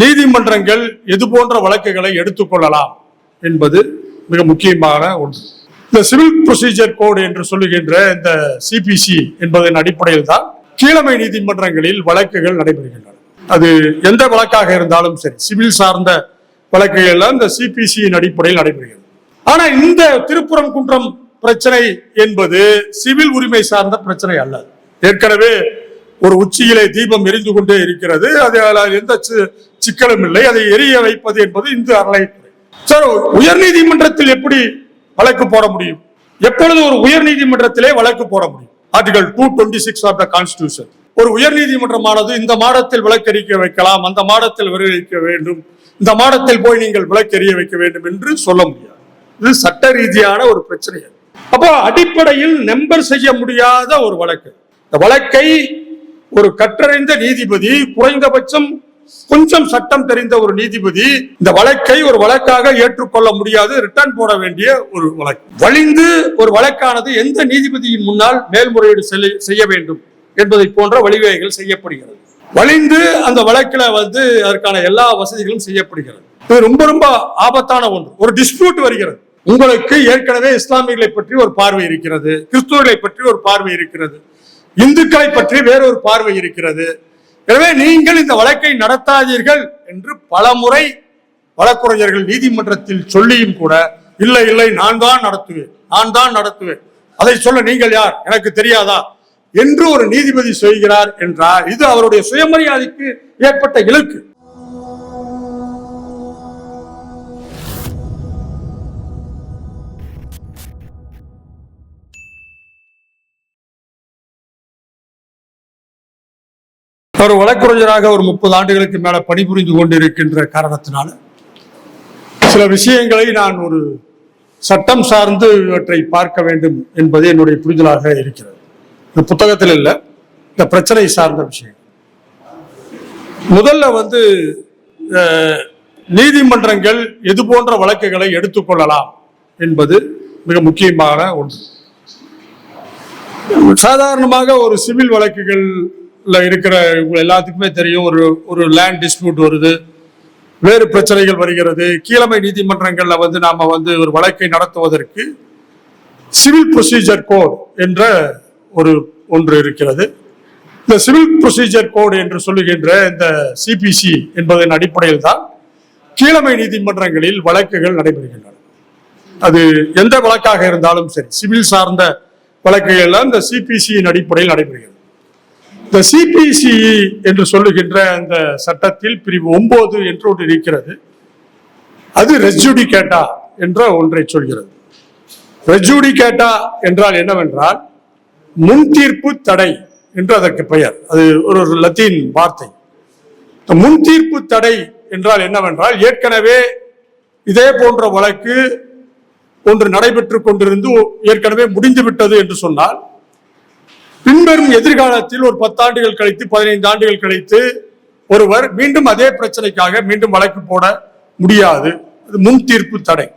நீதிமன்றங்கள் எது போன்ற வழக்குகளை எடுத்துக்கொள்ளலாம் என்பது மிக முக்கியமான ஒன்று. இந்த சிவில் ப்ரொசீஜர் கோடு என்று சொல்லுகின்ற இந்த சிபிசி என்பதன் அடிப்படையில் தான் கீழமை நீதிமன்றங்களில் வழக்குகள் நடைபெறுகின்றன. அது எந்த வழக்காக இருந்தாலும் சரி, சிவில் சார்ந்த வழக்குகள் இந்த சிபிசியின் அடிப்படையில் நடைபெறுகிறது. ஆனா இந்த திருப்புறம் குன்றம் பிரச்சனை என்பது சிவில் உரிமை சார்ந்த பிரச்சனை அல்ல. ஏற்கனவே ஒரு உச்சியிலே தீபம் எரிந்து கொண்டே இருக்கிறது. அது எந்த சிக்கலும் இல்லை. அதை எரிய வைப்பது என்பது இந்து அறநிலையத்துறை. சார், உயர் நீதிமன்றத்தில் எப்படி வழக்கு போட முடியும்? எப்பொழுது ஒரு உயர் நீதிமன்றத்திலே வழக்கு போட முடியும்? Article 226 of the constitution. ஒரு உயர் நீதிமன்றமானது இந்த மாதத்தில் விளக்கெரிக்க வைக்கலாம், அந்த மாதத்தில் விளைவிக்க வேண்டும், இந்த மாதத்தில் போய் நீங்கள் விளக்கெரிய வைக்க வேண்டும் என்று சொல்ல முடியாது. இது சட்ட ரீதியான ஒரு பிரச்சனை. அப்போ அடிப்படையில் நம்பர் செய்ய முடியாத ஒரு வழக்கு. இந்த வழக்கை ஒரு கற்றறிந்த நீதிபதி, குறைந்தபட்சம் கொஞ்சம் சட்டம் தெரிந்த ஒரு நீதிபதி இந்த வழக்கை ஒரு வழக்காக ஏற்றுக்கொள்ள முடியாது, ரிட்டர்ன் போட வேண்டிய ஒரு வழக்கு. வலிந்து ஒரு வழக்கானது எந்த நீதிபதியின் முன்னால் மேல்முறையீடு செய்ய வேண்டும் என்பதை போன்ற வழிவகைகள் செய்யப்படுகிறது. வலிந்து அந்த வழக்கில் அதற்கான எல்லா வசதிகளும் செய்யப்படுகிறது. இது ரொம்ப ரொம்ப ஆபத்தான ஒன்று. ஒரு டிஸ்பியூட் வருகிறது. உங்களுக்கு ஏற்கனவே இஸ்லாமியர்களை பற்றி ஒரு பார்வை இருக்கிறது, கிறிஸ்துவர்களை பற்றி ஒரு பார்வை இருக்கிறது, இந்துக்களை பற்றி வேறொரு பார்வை இருக்கிறது. எனவே நீங்கள் இந்த வழக்கை நடத்தாதீர்கள் என்று பல முறை வழக்குரைஞர்கள் நீதிமன்றத்தில் சொல்லியும் கூட இல்லை இல்லை நான் தான் நடத்துவேன், அதை சொல்ல நீங்கள் யார், எனக்கு தெரியாதா என்று ஒரு நீதிபதி சொல்கிறார் என்றால் இது அவருடைய சுயமரியாதைக்கு ஏற்பட்ட இலக்கு. ஒரு வழக்குரைஞராக ஒரு 30 ஆண்டுகளுக்கு மேல பணிபுரிந்து கொண்டிருக்கின்ற காரணத்தினால சில விஷயங்களை நான் ஒரு சட்டம் சார்ந்து இவற்றை பார்க்க வேண்டும் என்பது என்னுடைய புரிதலாக இருக்கிறது. இந்த புத்தகத்தில் இல்லை, இந்த பிரச்சனை சார்ந்த விஷயம். முதல்ல நீதிமன்றங்கள் எது போன்ற வழக்குகளை எடுத்துக்கொள்ளலாம் என்பது மிக முக்கியமான ஒன்று. சாதாரணமாக ஒரு சிவில் வழக்குகள் இருக்கிற எல்லாத்துக்குமே தெரியும், ஒரு லேண்ட் டிஸ்பியூட் வருது, வேறு பிரச்சனைகள் வருகிறது. கீழமை நீதிமன்றங்கள்ல நாம ஒரு வழக்கை நடத்துவதற்கு சிவில் ப்ரொசீஜர் கோட் என்ற ஒன்று இருக்கிறது. இந்த சிவில் ப்ரொசீஜர் கோட் என்று சொல்லுகின்ற இந்த சிபிசி என்பதன் அடிப்படையில் தான் கீழமை நீதிமன்றங்களில் வழக்குகள் நடைபெறுகின்றன. அது எந்த வழக்காக இருந்தாலும் சரி, சிவில் சார்ந்த வழக்குகள் இந்த சிபிசியின் அடிப்படையில் நடைபெறுகிறது. இந்த சிபிசி என்று சொல்லுகின்ற அந்த சட்டத்தில் பிரிவு 9 என்று ஒன்று இருக்கிறது. அது ரெஸ் ஜுடிகேட்டா என்ற ஒன்றை சொல்கிறது. ரெஸ் ஜுடிகேட்டா என்றால் என்னவென்றால் முன்தீர்ப்பு தடை என்று அதற்கு பெயர். அது ஒரு லத்தீன் வார்த்தை. முன்தீர்ப்பு தடை என்றால் என்னவென்றால் ஏற்கனவே இதே போன்ற வழக்கு ஒன்று நடைபெற்றுக் கொண்டிருந்து ஏற்கனவே முடிந்துவிட்டது என்று சொன்னால் பின்வரும் எதிர்காலத்தில் ஒரு 10 ஆண்டுகள் கழித்து 15 ஆண்டுகள் கழித்து ஒருவர் மீண்டும் அதே பிரச்சனைக்காக மீண்டும் வழக்கு போட முடியாது. அது முன் தீர்ப்பு தடை.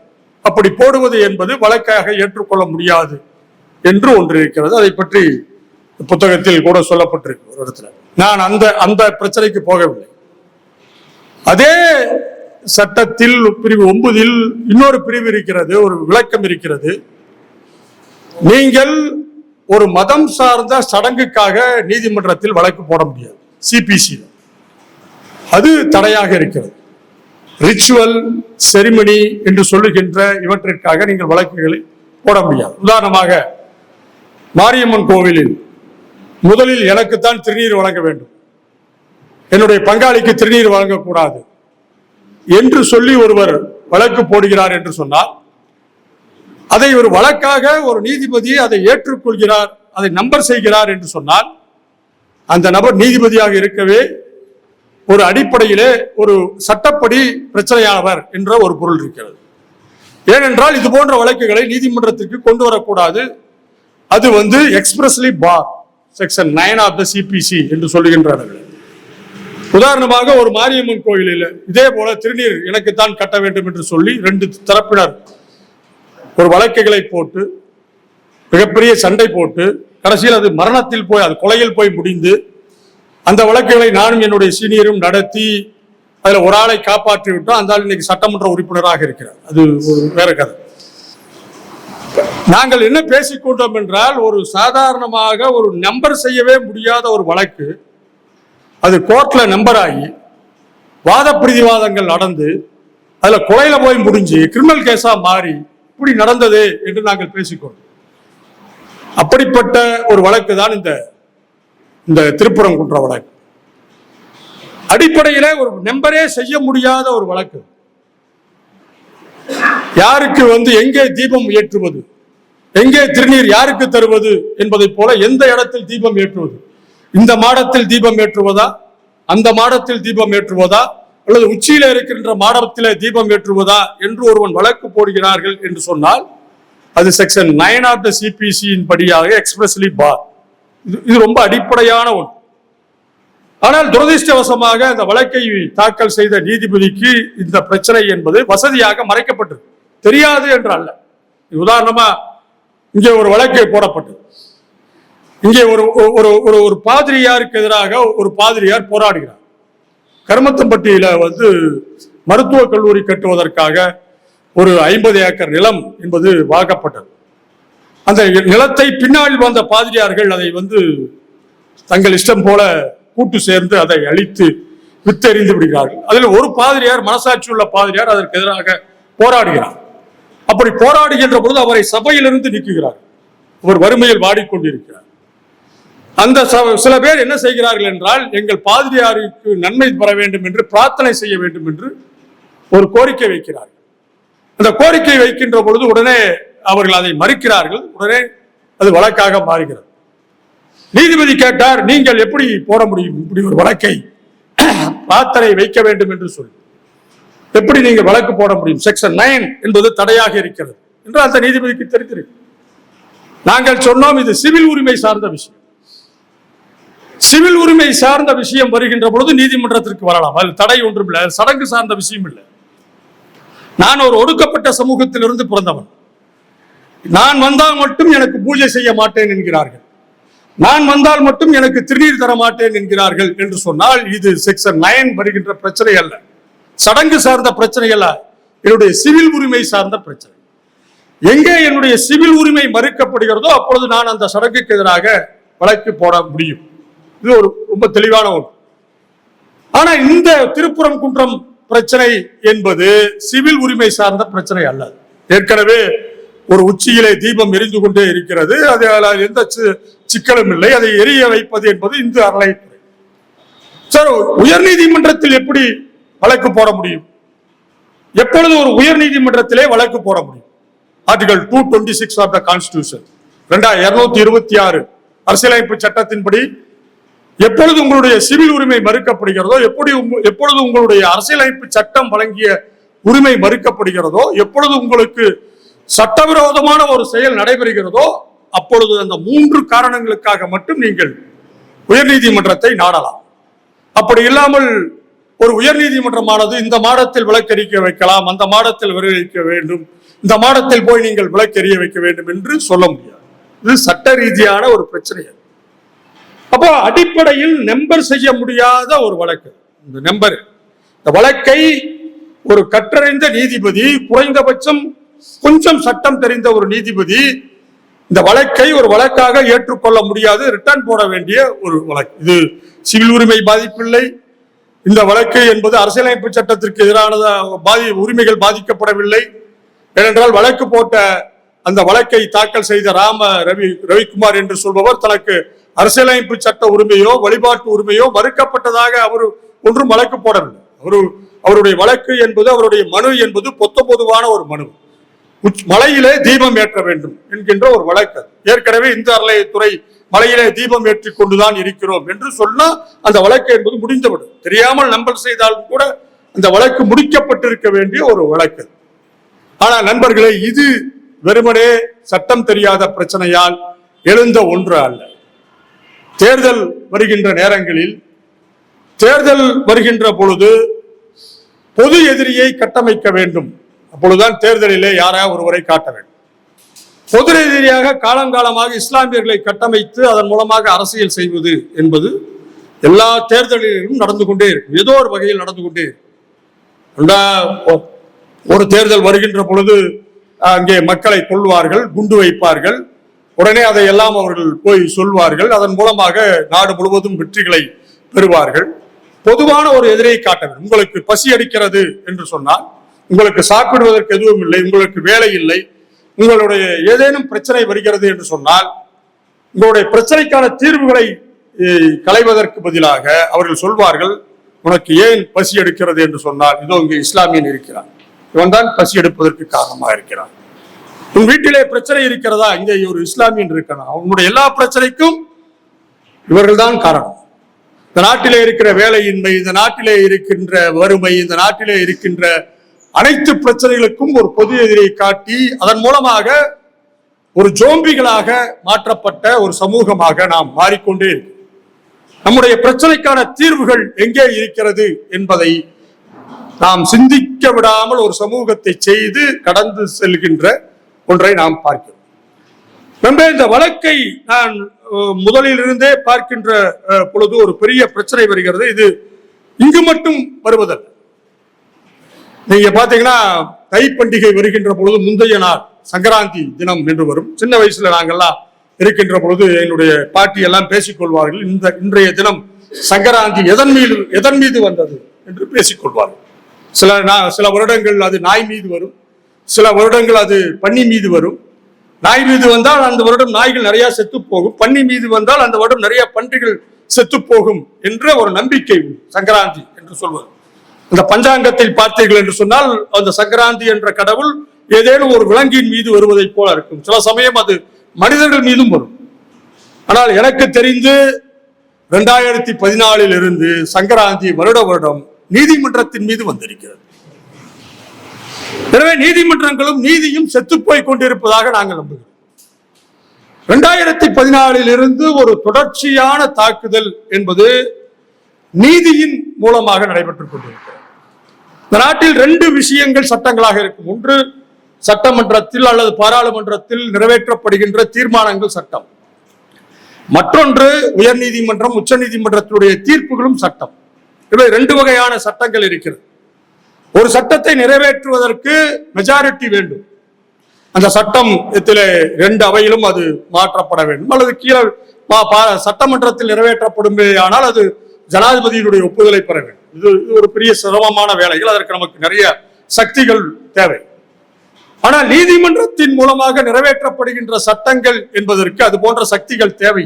அப்படி போடுவது என்பது வழக்காக ஏற்றுக்கொள்ள முடியாது என்று ஒன்று இருக்கிறது. அதை பற்றி புத்தகத்தில் கூட சொல்லப்பட்டிருக்கு ஒரு இடத்துல. நான் அந்த பிரச்சனைக்கு போகவில்லை. அதே சட்டத்தில் பிரிவு 9 இன்னொரு பிரிவு இருக்கிறது, ஒரு விளக்கம் இருக்கிறது. நீங்கள் ஒரு மதம் சார்ந்த சடங்குக்காக நீதிமன்றத்தில் வழக்கு போட முடியாது. சிபிசி அது தடையாக இருக்கிறது. ரிச்சுவல் செரிமனி என்று சொல்லுகின்ற இவற்றிற்காக நீங்கள் வழக்குகளை போட முடியாது. உதாரணமாக மாரியம்மன் கோவிலில் முதலில் எனக்குத்தான் திருநீர் வழங்க வேண்டும், என்னுடைய பங்காளிக்கு திருநீர் வழங்கக்கூடாது என்று சொல்லி ஒருவர் வழக்கு போடுகிறார் என்று சொன்னால் அதை ஒரு வழக்காக ஒரு நீதிபதி அதை ஏற்றுக்கொள்கிறார், அதை நம்பர் செய்கிறார் என்று சொன்னால் அந்த நபர் நீதிபதியாக இருக்கவே ஒரு அடிப்படையிலே ஒரு சட்டப்படி பிரச்சனையானவர் என்ற ஒரு பொருள் இருக்கிறது. ஏனென்றால் இது போன்ற வழக்குகளை நீதிமன்றத்திற்கு கொண்டு வரக்கூடாது. அது expressly bar section 9 of the CPC என்று சொல்லுகின்றார்கள். உதாரணமாக ஒரு மாரியம்மன் கோயிலில் இதே போல திருநீர் எனக்குத்தான் கட்ட வேண்டும் என்று சொல்லி 2 தரப்பினர் ஒரு வழக்குகளை போட்டு மிகப்பெரிய சண்டை போட்டு கடைசியில் அது மரணத்தில் போய் அது கொலையில் போய் முடிந்து அந்த வழக்குகளை நானும் என்னுடைய சீனியரும் நடத்தி அதுல ஒரு ஆளை காப்பாற்றி விட்டோம், அந்த ஆள் இன்னைக்கு சட்டமன்ற உறுப்பினராக இருக்கிறார். அது ஒரு வேற கதை. நாங்கள் என்ன பேசிக்கொண்டோம் என்றால், ஒரு சாதாரணமாக ஒரு நம்பர் செய்யவே முடியாத ஒரு வழக்கு அது கோர்ட்ல நம்பர் ஆகி வாத பிரதிவாதங்கள் நடந்து அதுல கொலையில போய் முடிஞ்சு கிரிமினல் கேஸா மாறி இப்படி நடந்தது என்று நாங்கள் பேசிக்கொண்டோம். அப்படிப்பட்ட ஒரு வழக்கு தான் இந்த திருப்பரங்குன்ற வழக்கு. அடிப்படையிலே ஒரு நம்பரே செய்ய முடியாத ஒரு வழக்கு. யாருக்கு எங்கே தீபம் ஏற்றுவது, எங்கே திருநீர் யாருக்கு தருவது என்பதை போல எந்த இடத்தில் தீபம் ஏற்றுவது, இந்த மாடத்தில் தீபம் ஏற்றுவதா, அந்த மாடத்தில் தீபம் ஏற்றுவதா, அல்லது உச்சியில இருக்கின்ற மாடத்திலே தீபம் ஏற்றுவதா என்று ஒருவன் வழக்கு போடுகிறார்கள் என்று சொன்னால் அது செக்ஷன் 9 ஆஃப் த சிபிசியின் படியாக எக்ஸ்பிரஸ்லி பார். இது ரொம்ப அடிப்படையான ஒன்று. ஆனால் துரதிருஷ்டவசமாக அந்த வழக்கை தாக்கல் செய்த நீதிபதிக்கு இந்த பிரச்சனை என்பது வசதியாக மறைக்கப்பட்டது. தெரியாது என்று அல்ல. உதாரணமா இங்கே ஒரு வழக்கு போடப்பட்டது. இங்கே ஒரு பாதிரியாருக்கு எதிராக ஒரு பாதிரியார் போராடுகிறார். கருமத்தம்பட்டியில மருத்துவக் கல்லூரி கட்டுவதற்காக ஒரு 50 ஏக்கர் நிலம் என்பது வாங்கப்பட்டது. அந்த நிலத்தை பின்னால் வந்த பாதிரியார்கள் அதை தங்கள் இஷ்டம் போல கூட்டு சேர்ந்து அதை அழித்து வித்தெறிந்து விடுகிறார்கள். அதில் ஒரு பாதிரியார், மனசாட்சி உள்ள பாதிரியார், அதற்கு எதிராக போராடுகிறார். அப்படி போராடுகின்ற பொழுது அவரை சபையிலிருந்து நீக்குகிறார். அவர் வறுமையில் வாடிக்கொண்டிருக்கிறார். அந்த சில பேர் என்ன செய்கிறார்கள் என்றால், எங்கள் பாதிரியாருக்கு நன்மை பெற வேண்டும் என்று பிரார்த்தனை செய்ய வேண்டும் என்று ஒரு கோரிக்கை வைக்கிறார்கள். அந்த கோரிக்கை வைக்கின்ற பொழுது உடனே அவர்கள் அதை மறுக்கிறார்கள். உடனே அது வழக்காக மாறுகிறது. நீதிபதி கேட்டார், நீங்கள் எப்படி போட முடியும் இப்படி ஒரு வழக்கை, பிரார்த்தனை வைக்க வேண்டும் என்று சொல்லி எப்படி நீங்கள் வழக்கு போட முடியும், செக்ஷன் 9 என்பது தடையாக இருக்கிறது என்று அந்த நீதிபதிக்கு தெரிந்திருக்கு. நாங்கள் சொன்னோம், இது சிவில் உரிமை சார்ந்த விஷயம். சிவில் உரிமை சார்ந்த விஷயம் வருகின்ற பொழுது நீதிமன்றத்திற்கு வரலாம், அதில் தடை ஒன்றும் இல்லை. சடங்கு சார்ந்த விஷயம் இல்லை. நான் ஒரு ஒடுக்கப்பட்ட சமூகத்திலிருந்து பிறந்தவன். நான் வந்தால் மட்டும் எனக்கு பூஜை செய்ய மாட்டேன் என்கிறார்கள், நான் வந்தால் மட்டும் எனக்கு திருநீர் தர மாட்டேன் என்கிறார்கள் என்று சொன்னால் இது செக்ஷன் 9 வருகின்ற பிரச்சனை அல்ல, சடங்கு சார்ந்த பிரச்சனை அல்ல, என்னுடைய சிவில் உரிமை சார்ந்த பிரச்சனை. எங்கே என்னுடைய சிவில் உரிமை மறுக்கப்படுகிறதோ அப்பொழுது நான் அந்த சடங்குக்கு எதிராக வழக்கு போட முடியும். இது ஒரு ரொம்ப தெளிவான ஒன்று. ஆனா இந்த திருப்பரங்குன்றம் பிரச்சனை என்பது சிவில் உரிமை சார்ந்த பிரச்சனை அல்ல. ஏற்கனவே ஒரு உச்சியிலே தீபம் எரிந்து கொண்டே இருக்கிறது, அது எந்த சிக்கலும் இல்லை. அதை எரிய வைப்பது என்பது இந்து அறநிலையத்துறை. சார், உயர் நீதிமன்றத்தில் எப்படி வழக்கு போட முடியும்? எப்பொழுது ஒரு உயர் நீதிமன்றத்திலே வழக்கு போட முடியும்? ஆர்டிகல் 226 ஆஃப் த கான்ஸ்டிடியூஷன் 226 அரசியலமைப்பு சட்டத்தின்படி எப்பொழுது உங்களுடைய சிவில் உரிமை மறுக்கப்படுகிறதோ, எப்பொழுது உங்களுடைய அரசியலமைப்பு சட்டம் வழங்கிய உரிமை மறுக்கப்படுகிறதோ, எப்பொழுது உங்களுக்கு சட்டவிரோதமான ஒரு செயல் நடைபெறுகிறதோ அப்பொழுது அந்த 3 காரணங்களுக்காக மட்டும் நீங்கள் உயர்நீதிமன்றத்தை நாடலாம். அப்படி இல்லாமல் ஒரு உயர்நீதிமன்றமானது இந்த மாடத்தில் விளக்கெரிக்க வைக்கலாம், அந்த மாடத்தில் விளைவிக்க வேண்டும், இந்த மாடத்தில் போய் நீங்கள் விளக்கெரிய வைக்க வேண்டும் என்று சொல்ல முடியாது. இது சட்ட ரீதியான ஒரு பிரச்சனை. அப்போ அடிப்படையில் நம்பர் செய்ய முடியாத ஒரு வழக்கு. இந்த வழக்கை ஒரு கற்றறிந்த நீதிபதி, குறைந்தபட்சம் கொஞ்சம் சட்டம் தெரிந்த ஒரு நீதிபதி இந்த வழக்கை ஒரு வழக்காக ஏற்றுக்கொள்ள முடியாது, ரிட்டர்ன் போட வேண்டிய ஒரு வழக்கு. இது சிவில் உரிமை பாதிப்பில்லை. இந்த வழக்கு என்பது அரசியலமைப்பு சட்டத்திற்கு எதிரான உரிமைகள் பாதிக்கப்படவில்லை. ஏனென்றால் வழக்கு போட்ட அந்த வழக்கை தாக்கல் செய்த ரவிக்குமார் என்று சொல்பவர் தனக்கு அரசியலமைப்பு சட்ட உரிமையோ வழிபாட்டு உரிமையோ மறுக்கப்பட்டதாக அவர் ஒன்றும் வழக்கு போடவில்லை. அவருடைய வழக்கு என்பது, அவருடைய மனு என்பது பொதுவான ஒரு மனு. மலையிலே தீபம் ஏற்ற வேண்டும் என்கின்ற ஒரு வழக்கு. ஏற்கனவே இந்து அறநிலையத்துறை மலையிலே தீபம் ஏற்றிக் கொண்டுதான் இருக்கிறோம் என்று சொன்னா அந்த வழக்கு என்பது முடிந்துவிடும். தெரியாமல் நம்பர் செய்தாலும் கூட அந்த வழக்கு முடிக்கப்பட்டிருக்க வேண்டிய ஒரு வழக்கு. ஆனால் நண்பர்களே, இது வெறுமனே சட்டம் தெரியாத பிரச்சனையால் எழுந்த ஒன்று அல்ல. தேர்தல் வருகின்ற நேரங்களில், தேர்தல் வருகின்ற பொழுது பொது எதிரியை கட்டமைக்க வேண்டும். அப்பொழுதுதான் தேர்தலிலே யாராவது ஒருவரை காட்ட வேண்டும். பொது எதிரியாக காலங்காலமாக இஸ்லாமியர்களை கட்டமைத்து அதன் மூலமாக அரசியல் செய்வது என்பது எல்லா தேர்தலிலும் நடந்து கொண்டே இருக்கும், ஏதோ ஒரு வகையில் நடந்து கொண்டே இருக்கும். ஒரு தேர்தல் வருகின்ற பொழுது அங்கே மக்களை கொள்வார்கள், குண்டு வைப்பார்கள். உடனே அதையெல்லாம் அவர்கள் போய் சொல்வார்கள். அதன் மூலமாக நாடு முழுவதும் வெற்றிகளை பெறுவார்கள். பொதுவான ஒரு எதிரியை காட்ட வேண்டும். உங்களுக்கு பசி அடிக்கிறது என்று சொன்னால், உங்களுக்கு சாப்பிடுவதற்கு எதுவும் இல்லை, உங்களுக்கு வேலை இல்லை, உங்களுடைய ஏதேனும் பிரச்சனை வருகிறது என்று சொன்னால், உங்களுடைய பிரச்சனைக்கான தீர்வுகளை களைவதற்கு பதிலாக அவர்கள் சொல்வார்கள், உனக்கு ஏன் பசி எடுக்கிறது என்று சொன்னால், இதோ இங்கே இஸ்லாமியன் இருக்கிறான், இவன் தான் பசி எடுப்பதற்கு காரணமாக இருக்கிறான். உன் வீட்டிலே பிரச்சனை இருக்கிறதா, இங்கே ஒரு இஸ்லாமியன் இருக்கிறான், அவனுடைய எல்லா பிரச்சனைக்கும் இவர்கள் தான் காரணம். இந்த நாட்டிலே இருக்கிற வேலையின்மை, இந்த நாட்டிலே இருக்கின்ற வறுமை, இந்த நாட்டிலே இருக்கின்ற அனைத்து பிரச்சனைகளுக்கும் ஒரு பொது எதிரியை காட்டி அதன் மூலமாக ஒரு ஜோம்பிகளாக மாற்றப்பட்ட ஒரு சமூகமாக நாம் மாறிக்கொண்டே இருக்கிறோம். நம்முடைய பிரச்சனைக்கான தீர்வுகள் எங்கே இருக்கிறது என்பதை நாம் சிந்திக்க விடாமல் ஒரு சமூகத்தை செய்து கடந்து செல்கின்ற ஒன்றை நாம் பார்க்கிறோம். இந்த வழக்கை நான் முதலிலிருந்தே பார்க்கின்ற பொழுது ஒரு பெரிய பிரச்சனை வருகிறது. இது இங்கு மட்டும் வருவதல்ல. நீங்க பாத்தீங்கன்னா தை பண்டிகை வருகின்ற பொழுது முந்தைய நாள் சங்கராந்தி தினம் என்று வரும். சின்ன வயசுல நாங்கெல்லாம் இருக்கின்ற பொழுது என்னுடைய பாட்டி எல்லாம் பேசிக்கொள்வார்கள், இன்றைய தினம் சங்கராந்தி எதன் மீது வந்தது என்று பேசிக்கொள்வார்கள். சில வருடங்கள் அது நாய் மீது வரும், சில வருடங்கள் அது பன்னி மீது வரும். நாய் மீது வந்தால் அந்த வருடம் நாய்கள் நிறைய செத்து போகும், பன்னி மீது வந்தால் அந்த வருடம் நிறைய பன்றிகள் செத்து போகும் என்ற ஒரு நம்பிக்கை சங்கராந்தி என்று சொல்வது. இந்த பஞ்சாங்கத்தில் பார்த்தீர்கள் என்று சொன்னால் அந்த சங்கராந்தி என்ற கடவுள் ஏதேனும் ஒரு விலங்கின் மீது வருவதை போல இருக்கும். சில சமயம் அது மனிதர்கள் மீதும் வரும். ஆனால் எனக்கு தெரிந்து 2014 இருந்து சங்கராந்தி வருடம் நீதிமன்றத்தின் மீது வந்திருக்கிறது. எனவே நீதிமன்றங்களும் நீதியும் செத்துப்போய் கொண்டிருப்பதாக நாங்கள் நம்புகிறோம். 2014 இருந்து ஒரு தொடர்ச்சியான தாக்குதல் என்பது நீதியின் மூலமாக நடைபெற்றுக் கொண்டிருக்கிறது. இந்த நாட்டில் 2 விஷயங்கள் சட்டங்களாக இருக்கும். ஒன்று சட்டமன்றத்தில் அல்லது பாராளுமன்றத்தில் நிறைவேற்றப்படுகின்ற தீர்மானங்கள் சட்டம், மற்றொன்று உயர் நீதிமன்றம் உச்ச நீதிமன்றத்தினுடைய தீர்ப்புகளும் சட்டம். இவை 2 வகையான சட்டங்கள் இருக்கிறது. ஒரு சட்டத்தை நிறைவேற்றுவதற்கு மெஜாரிட்டி வேண்டும். அந்த சட்டம் 2 அவையிலும் அது மாற்றப்பட வேண்டும், அல்லது கீழே சட்டமன்றத்தில் நிறைவேற்றப்படும் ஆனால் அது ஜனாதிபதியினுடைய ஒப்புதலை பெற வேண்டும். இது ஒரு பெரிய சிரமமான வேலைகள், அதற்கு நமக்கு நிறைய சக்திகள் தேவை. ஆனால் நீதிமன்றத்தின் மூலமாக நிறைவேற்றப்படுகின்ற சட்டங்கள் என்பதற்கு அது போன்ற சக்திகள் தேவை.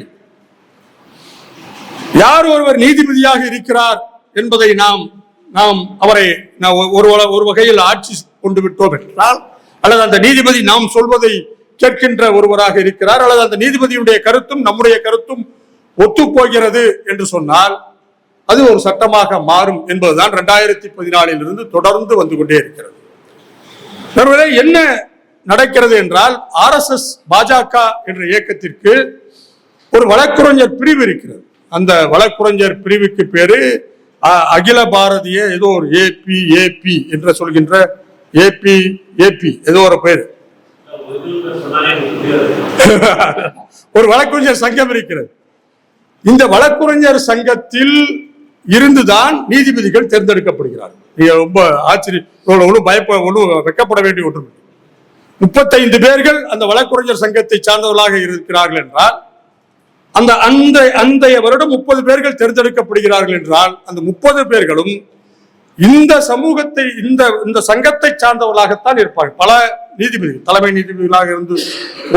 யார் ஒருவர் நீதிபதியாக இருக்கிறார் என்பதை நாம் அவரை ஒரு வகையில் ஆட்சி கொண்டு விட்டோம் என்றால், அல்லது அந்த நீதிபதி நாம் சொல்வதை கேட்கின்ற ஒருவராக இருக்கிறார், அல்லது அந்த நீதிபதியுடைய கருத்தும் நம்முடைய கருத்தும் ஒத்துப்போகிறது என்று சொன்னால் அது ஒரு சட்டமாக மாறும் என்பதுதான் 2014 இருந்து தொடர்ந்து வந்து கொண்டே இருக்கிறது. என்ன நடக்கிறது என்றால், RSS பாஜக என்ற இயக்கத்திற்கு ஒரு வழக்குரைஞர் பிரிவு இருக்கிறது. அந்த வழக்குரைஞர் பிரிவுக்கு பேரு அகில பாரதிய ஏதோ ஒரு ஏபி என்று சொல்கின்ற ஏபி ஏதோ ஒரு பேரு. ஒரு வழக்குரைஞர் சங்கம் இருக்கிறது. இந்த வழக்குரைஞர் சங்கத்தில் இருந்துதான் நீதிபதிகள் தேர்ந்தெடுக்கப்படுகிறார்கள். ரொம்ப ஆச்சரியம், வெக்கப்பட வேண்டிய ஒன்று. 35 பேர்கள் அந்த வழக்குரைஞர் சங்கத்தை சார்ந்தவர்களாக இருக்கிறார்கள் என்றால், அந்த வருடம் 30 பேர்கள் தேர்ந்தெடுக்கப்படுகிறார்கள் என்றால், அந்த 30 பேர்களும் இந்த சமூகத்தை இந்த சங்கத்தை சார்ந்தவர்களாகத்தான் இருப்பார்கள். பல நீதிபதிகள் தலைமை நீதிபதிகளாக இருந்து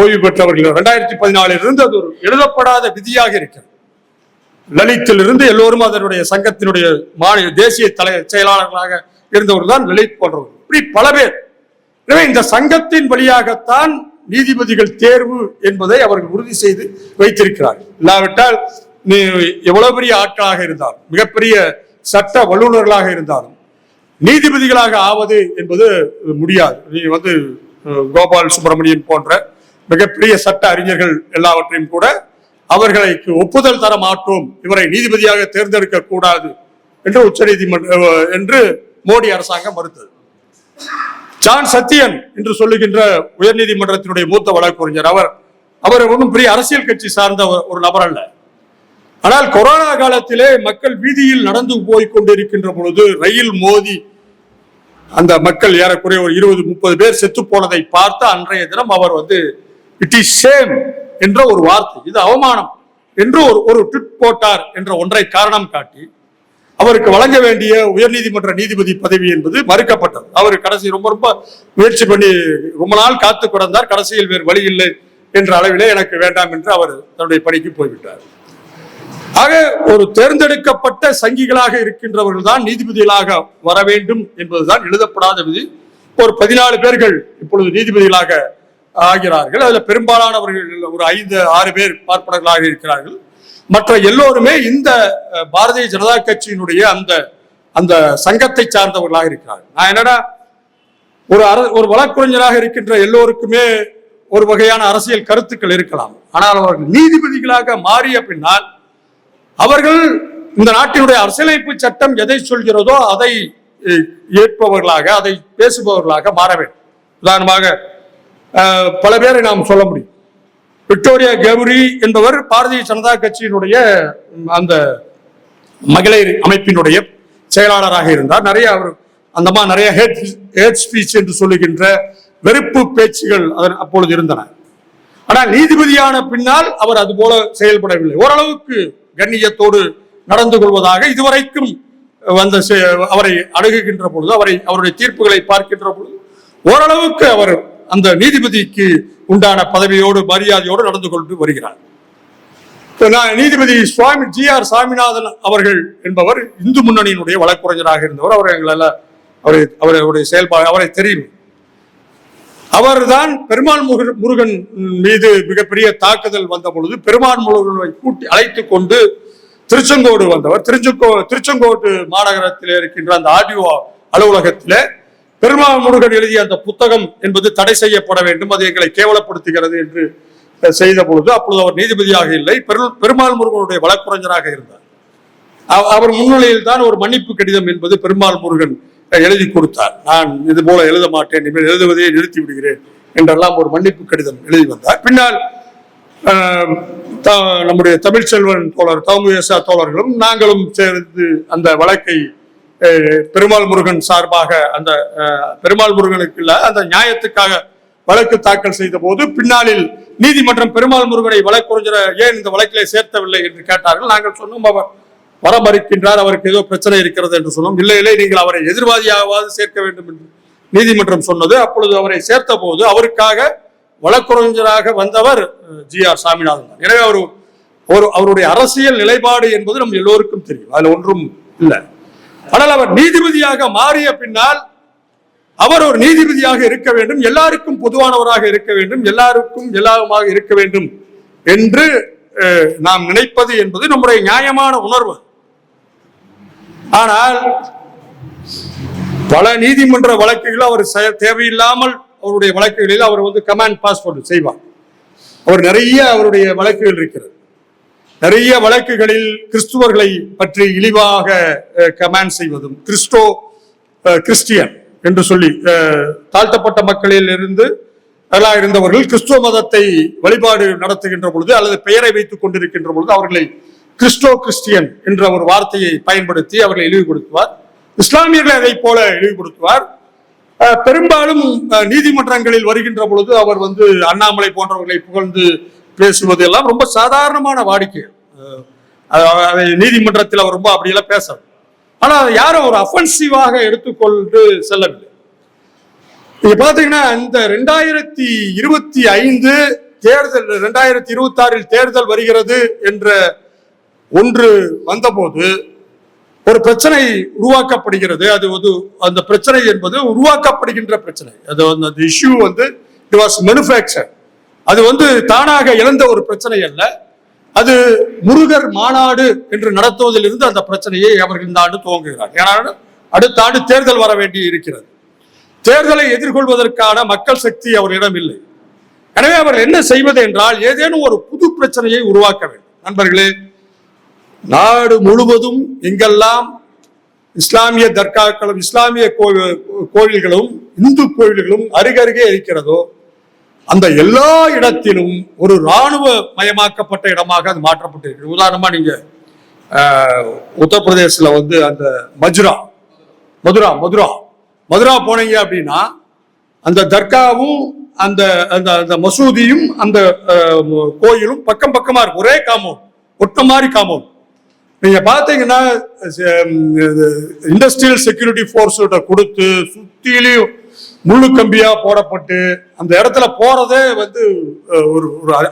ஓய்வு பெற்றவர்கள் 2014 இருந்து அது ஒரு எழுதப்படாத விதியாக இருக்கிறது. லலித்திலிருந்து எல்லோரும் அதனுடைய சங்கத்தினுடைய தேசிய செயலாளர்களாக இருந்தவர்கள் தான் லலித் போன்றவர்கள். இப்படி பல பேர். எனவே இந்த சங்கத்தின் வழியாகத்தான் நீதிபதிகள் தேர்வு என்பதை அவர்கள் உறுதி செய்து வைத்திருக்கிறார்கள். இல்லாவிட்டால் நீ எவ்வளவு பெரிய ஆட்களாக இருந்தாலும், மிகப்பெரிய சட்ட வல்லுநர்களாக இருந்தாலும் நீதிபதிகளாக ஆவது என்பது முடியாது. நீ கோபால் சுப்பிரமணியன் போன்ற மிகப்பெரிய சட்ட அறிஞர்கள் எல்லாவற்றையும் கூட அவர்களுக்கு ஒப்புதல் தர மாட்டோம், இவரை நீதிபதியாக தேர்ந்தெடுக்க கூடாது என்று உச்ச நீதிமன்றம் என்று மோடி அரசாங்கம் மறுத்தது. ஜான் சத்தியன் என்று சொல்லுகின்ற உயர் நீதிமன்றத்தினுடைய மூத்த வழக்கறிஞர், அவர் ஒன்றும் பெரிய அரசியல் கட்சி சார்ந்த ஒரு நபர் அல்ல. ஆனால் கொரோனா காலத்திலே மக்கள் வீதியில் நடந்து போய் கொண்டிருக்கின்ற பொழுது ரயில் மோதி அந்த மக்கள் ஏறக்குறைய ஒரு 20-30 பேர் செத்து போனதை பார்த்து அன்றைய தினம் அவர் வந்து இட் இஸ் ஷேம் என்ற ஒரு வார்த்தை, இது அவமானம் என்று ஒரு ட்விட் போட்டார் என்ற ஒன்றை காரணம் காட்டி அவருக்கு வழங்க வேண்டிய உயர்நீதிமன்ற நீதிபதி பதவி என்பது மறுக்கப்பட்டது. அவர் கடைசி ரொம்ப முயற்சி பண்ணி ரொம்ப நாள் காத்து கிடந்தார். கடைசியில் வேறு வழி இல்லை என்ற அளவிலே எனக்கு வேண்டாம் என்று அவர் தன்னுடைய பணிக்கு போய்விட்டார். ஆக ஒரு தேர்ந்தெடுக்கப்பட்ட சங்கிகளாக இருக்கின்றவர்கள் தான் நீதிபதிகளாக வர வேண்டும் என்பதுதான் எழுதப்படாத விதி. ஒரு 14 பேர்கள் இப்பொழுது நீதிபதிகளாக ஆகிறார்கள். அதுல பெரும்பாலானவர்கள் ஒரு 5-6 பேர் பார்ப்பனர்களாக இருக்கிறார்கள். மற்ற எல்லோருமே இந்த பாரதிய ஜனதா கட்சியினுடைய அந்த சங்கத்தை சார்ந்தவர்களாக இருக்கிறார்கள். நான் என்னன்னா ஒரு வழக்குரைஞராக இருக்கின்ற எல்லோருக்குமே ஒரு வகையான அரசியல் கருத்துக்கள் இருக்கலாம். ஆனால் அவர்கள் நீதிபதிகளாக மாறிய பின்னால் அவர்கள் இந்த நாட்டினுடைய அரசியலமைப்பு சட்டம் எதை சொல்கிறதோ அதை ஏற்பவர்களாக, அதை பேசுபவர்களாக மாற வேண்டும். உதாரணமாக பல பேரை நாம் சொல்ல முடியும். விக்டோரியா கேபுரி என்பவர் பாரதிய ஜனதா கட்சியினுடைய அந்த மகளிர் அமைப்பினுடைய செயலாளராக இருந்தார். நிறைய அவர் அந்த மாதிரி நிறைய ஹேட் ஸ்பீச் என்று சொல்லுகின்ற வெறுப்பு பேச்சுகள் அப்பொழுது இருந்தன. ஆனால் நீதிபதியான பின்னால் அவர் அது போல செயல்படவில்லை. ஓரளவுக்கு கண்ணியத்தோடு நடந்து கொள்வதாக இதுவரைக்கும் வந்த அவரை அணுகுகின்ற பொழுது, அவருடைய தீர்ப்புகளை பார்க்கின்ற பொழுது ஓரளவுக்கு அவர் அந்த நீதிபதிக்கு உண்டான பதவியோடு மரியாதையோடு நடந்து கொண்டு வருகிறார். நீதிபதி ஜி.ஆர். சாமிநாதன் அவர்கள் என்பவர் இந்து முன்னணியினுடைய வழக்குரைஞராக இருந்தவர். அவருடைய செயல்பாடு அவரை தெரியும். அவர்தான் பெருமாள் முருகன் மீது மிகப்பெரிய தாக்குதல் வந்த பொழுது பெருமாள் முருகனை கூட்டி அழைத்துக் கொண்டு திருச்செங்கோடு வந்தவர். திருச்செங்கோடு மாநகரத்தில் இருக்கின்ற அந்த ஆர்டிஓ அலுவலகத்திலே பெருமாள் முருகன் எழுதிய அந்த புத்தகம் என்பது தடை செய்யப்பட வேண்டும், அது எங்களை கேவலப்படுத்துகிறது என்று செய்த பொழுது அப்பொழுது அவர் நீதிபதியாக இல்லை, பெருமாள் முருகனுடைய வழக்குரைஞராக இருந்தார். அவர் முன்னிலையில் தான் ஒரு மன்னிப்பு கடிதம் என்பது பெருமாள் முருகன் எழுதி கொடுத்தார். நான் இது போல எழுத மாட்டேன், இனிமேல் எழுதுவதையே நிறுத்தி விடுகிறேன் என்றெல்லாம் ஒரு மன்னிப்பு கடிதம் எழுதி வந்தார். பின்னால் நம்முடைய தமிழ்ச்செல்வன் தோழர் தமுசா தோழர்களும் நாங்களும் சேர்ந்து அந்த வழக்கை பெருமாள் முருகன் சார்பாக அந்த பெருமாள் முருகனுக்கு இல்ல அந்த நியாயத்துக்காக வழக்கு தாக்கல் செய்த போது பின்னாளில் நீதிமன்றம் பெருமாள் முருகனை வழக்குரைஞரை ஏன் இந்த வழக்கிலே சேர்த்தவில்லை என்று கேட்டார்கள். நாங்கள் சொன்னோம் அவர் வர மறுக்கின்றார், அவருக்கு ஏதோ பிரச்சனை இருக்கிறது என்று சொன்னோம். இல்லை நீங்கள் அவரை எதிர்வாதியாவது சேர்க்க வேண்டும் என்று நீதிமன்றம் சொன்னது. அப்பொழுது அவரை சேர்த்த போது அவருக்காக வழக்குரைஞராக வந்தவர் ஜி.ஆர். சாமிநாதன் தான். எனவே அவருடைய அரசியல் நிலைப்பாடு என்பது நம்ம எல்லோருக்கும் தெரியும், அதுல ஒன்றும் இல்லை. ஆனால் அவர் நீதிபதியாக மாறிய பின்னால் அவர் ஒரு நீதிபதியாக இருக்க வேண்டும், எல்லாருக்கும் பொதுவானவராக இருக்க வேண்டும், எல்லாருக்கும் எல்லாருமாக இருக்க வேண்டும் என்று நாம் நினைப்பது என்பது நம்முடைய நியாயமான உணர்வு. ஆனால் பல நீதிமன்ற வழக்குகள் அவர் தேவையில்லாமல் அவருடைய வழக்குகளில் அவர் கமாண்ட் பாஸ்போர்ட் செய்வார். அவர் நிறைய அவருடைய வழக்குகள் இருக்கிறது. நிறைய வழக்குகளில் கிறிஸ்துவர்களை பற்றி இழிவாக கமாண்ட் செய்வதும் கிறிஸ்டியன் என்று சொல்லி தாழ்த்தப்பட்ட மக்களில் இருந்து இருந்தவர்கள் கிறிஸ்துவ மதத்தை வழிபாடு நடத்துகின்ற பொழுது அல்லது பெயரை வைத்துக் கொண்டிருக்கின்ற பொழுது அவர்களை கிறிஸ்டியன் என்ற ஒரு வார்த்தையை பயன்படுத்தி அவர்களை இழிவுபடுத்துவார். இஸ்லாமியர்களை அதை போல இழிவுபடுத்துவார். பெரும்பாலும் நீதிமன்றங்களில் வருகின்ற பொழுது அவர் அண்ணாமலை போன்றவர்களை புகழ்ந்து பேசுவது எல்லாம் ரொம்ப சாதாரணமான வாடிக்கை. அதை நீதிமன்றத்தில் அவர் ரொம்ப அப்படியெல்லாம் பேச, ஆனால் யாரும் ஒரு அஃபென்சிவாக எடுத்துக்கொண்டு செல்லவில்லை. நீங்க பாத்தீங்கன்னா இந்த 2025 தேர்தல் 2026 தேர்தல் வருகிறது என்ற ஒன்று வந்தபோது ஒரு பிரச்சனை உருவாக்கப்படுகிறது. அது அந்த பிரச்சனை என்பது உருவாக்கப்படுகின்ற பிரச்சனை. அது அந்த இஷ்யூ இட் வாஸ் மேனுஃபேக்சர். அது தானாக இழந்த ஒரு பிரச்சனை அல்ல. அது முருகர் மாநாடு என்று நடத்துவதிலிருந்து அந்த பிரச்சனையை அவர்கள் இந்த ஆண்டு துவங்குகிறார். ஏன்னா அடுத்த ஆண்டு தேர்தல் வர வேண்டி இருக்கிறது. தேர்தலை எதிர்கொள்வதற்கான மக்கள் சக்தி அவரிடம் இல்லை. எனவே அவர்கள் என்ன செய்வது என்றால் ஏதேனும் ஒரு புது பிரச்சனையை உருவாக்க வேண்டும். நண்பர்களே, நாடு முழுவதும் எங்கெல்லாம் இஸ்லாமிய தர்காக்களும் இஸ்லாமிய கோவில்களும் இந்து கோவில்களும் அருகருகே இருக்கிறதோ அந்த எல்லா இடத்திலும் ஒரு இராணுவ மயமாக்கப்பட்ட இடமாக அது மாற்றப்பட்டிருக்கு. உதாரணமா நீங்க உத்தரப்பிரதேசத்துல அந்த மதுரா மதுரா போனீங்க அப்படின்னா அந்த தர்காவும் அந்த அந்த மசூதியும் அந்த கோயிலும் பக்கம் பக்கமா இருக்கும். ஒரே காம்பவுண்ட், ஒட்ட மாதிரி காம்பவுண்ட். நீங்க பாத்தீங்கன்னா இண்டஸ்ட்ரியல் செக்யூரிட்டி போர்ஸ் கொடுத்து சுத்திலையும் முள்ளு கம்பியா போடப்பட்டு அந்த இடத்துல போறதே வந்து ஒரு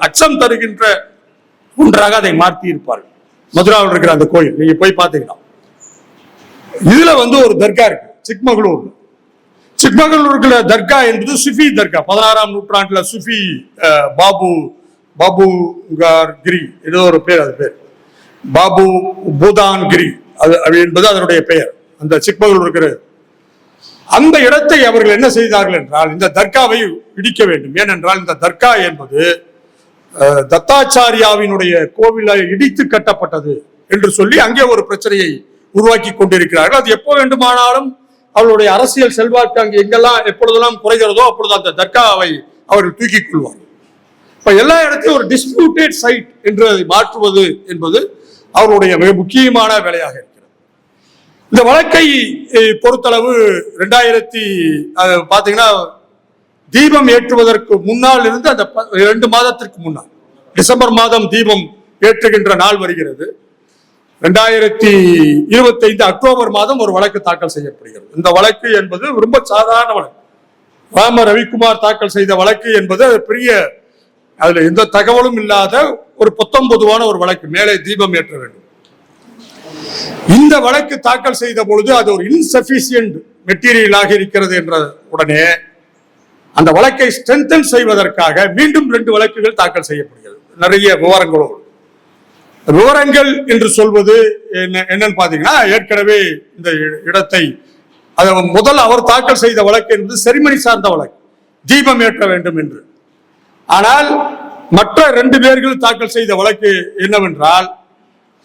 அச்சம் தருகின்ற ஒன்றாக அதை மாற்றி இருப்பார்கள். மதுராவில் இருக்கிற அந்த கோயில் நீங்க போய் பாத்தீங்கன்னா இதுல வந்து ஒரு தர்கா இருக்கு சிக்மகளூர்ல. சிக்மகளூருக்குள்ள தர்கா என்பது சுஃபி தர்கா. 16ஆம் நூற்றாண்டுல சுஃபி பாபு கிரி ஏதோ ஒரு பேர், அது பேர் பாபு பூதான் கிரி அது என்பது அதனுடைய பெயர். அந்த சிக்மகளூர் இருக்கிற அந்த இடத்தை அவர்கள் என்ன செய்தார்கள் என்றால் இந்த தர்காவை இடிக்க வேண்டும். ஏனென்றால் இந்த தர்கா என்பது தத்தாச்சாரியாவினுடைய கோவிலை இடித்து கட்டப்பட்டது என்று சொல்லி அங்கே ஒரு பிரச்சனையை உருவாக்கி கொண்டிருக்கிறார்கள். அது எப்போ வேண்டுமானாலும் அவர்களுடைய அரசியல் செல்வாக்கு அங்கு எங்கெல்லாம் எப்பொழுதெல்லாம் குறைகிறதோ அப்பொழுது அந்த தர்காவை அவர்கள் தூக்கிக் கொள்வார்கள். இப்ப எல்லா இடத்தையும் ஒரு டிஸ்பியூட்டட் சைட் என்று அதை மாற்றுவது என்பது அவருடைய மிக முக்கியமான வேலையாக இருக்கிறது. இந்த வழக்கை பொறுத்தளவு 2000 பாத்தீங்கன்னா தீபம் ஏற்றுவதற்கு முன்னால் இருந்து அந்த 2 மாதத்திற்கு முன்னால் டிசம்பர் மாதம் தீபம் ஏற்றுகின்ற நாள் வருகிறது. 2025 அக்டோபர் மாதம் ஒரு வழக்கு தாக்கல் செய்யப்படுகிறது. இந்த வழக்கு என்பது ரொம்ப சாதாரண வழக்கு. ராம ரவிக்குமார் தாக்கல் செய்த வழக்கு என்பது பெரிய, அதுல எந்த தகவலும் இல்லாத ஒரு பொதுவான ஒரு வழக்கு. மேலே தீபம் ஏற்ற வேண்டும். இந்த வழக்கு தாக்கல் செய்த பொழுது அது ஒரு இன்சபிஷியன்ட் மெட்டீரியலாக இருக்கிறது என்ற உடனே அந்த வழக்கை ஸ்ட்ரென்தன் செய்வதற்காக மீண்டும் 2 வழக்குகள் தாக்கல் செய்யப்படுகிறது. நிறைய விவரங்களோடு. விவரங்கள் என்று சொல்வது என்னன்னு பாத்தீங்கன்னா, ஏற்கனவே இந்த இடத்தை முதல் அவர் தாக்கல் செய்த வழக்கு என்பது செரிமனி சார்ந்த வழக்கு, தீபம் ஏற்ற வேண்டும் என்று. ஆனால் மற்ற 2 பேர்கள் தாக்கல் செய்த வழக்கு என்னவென்றால்,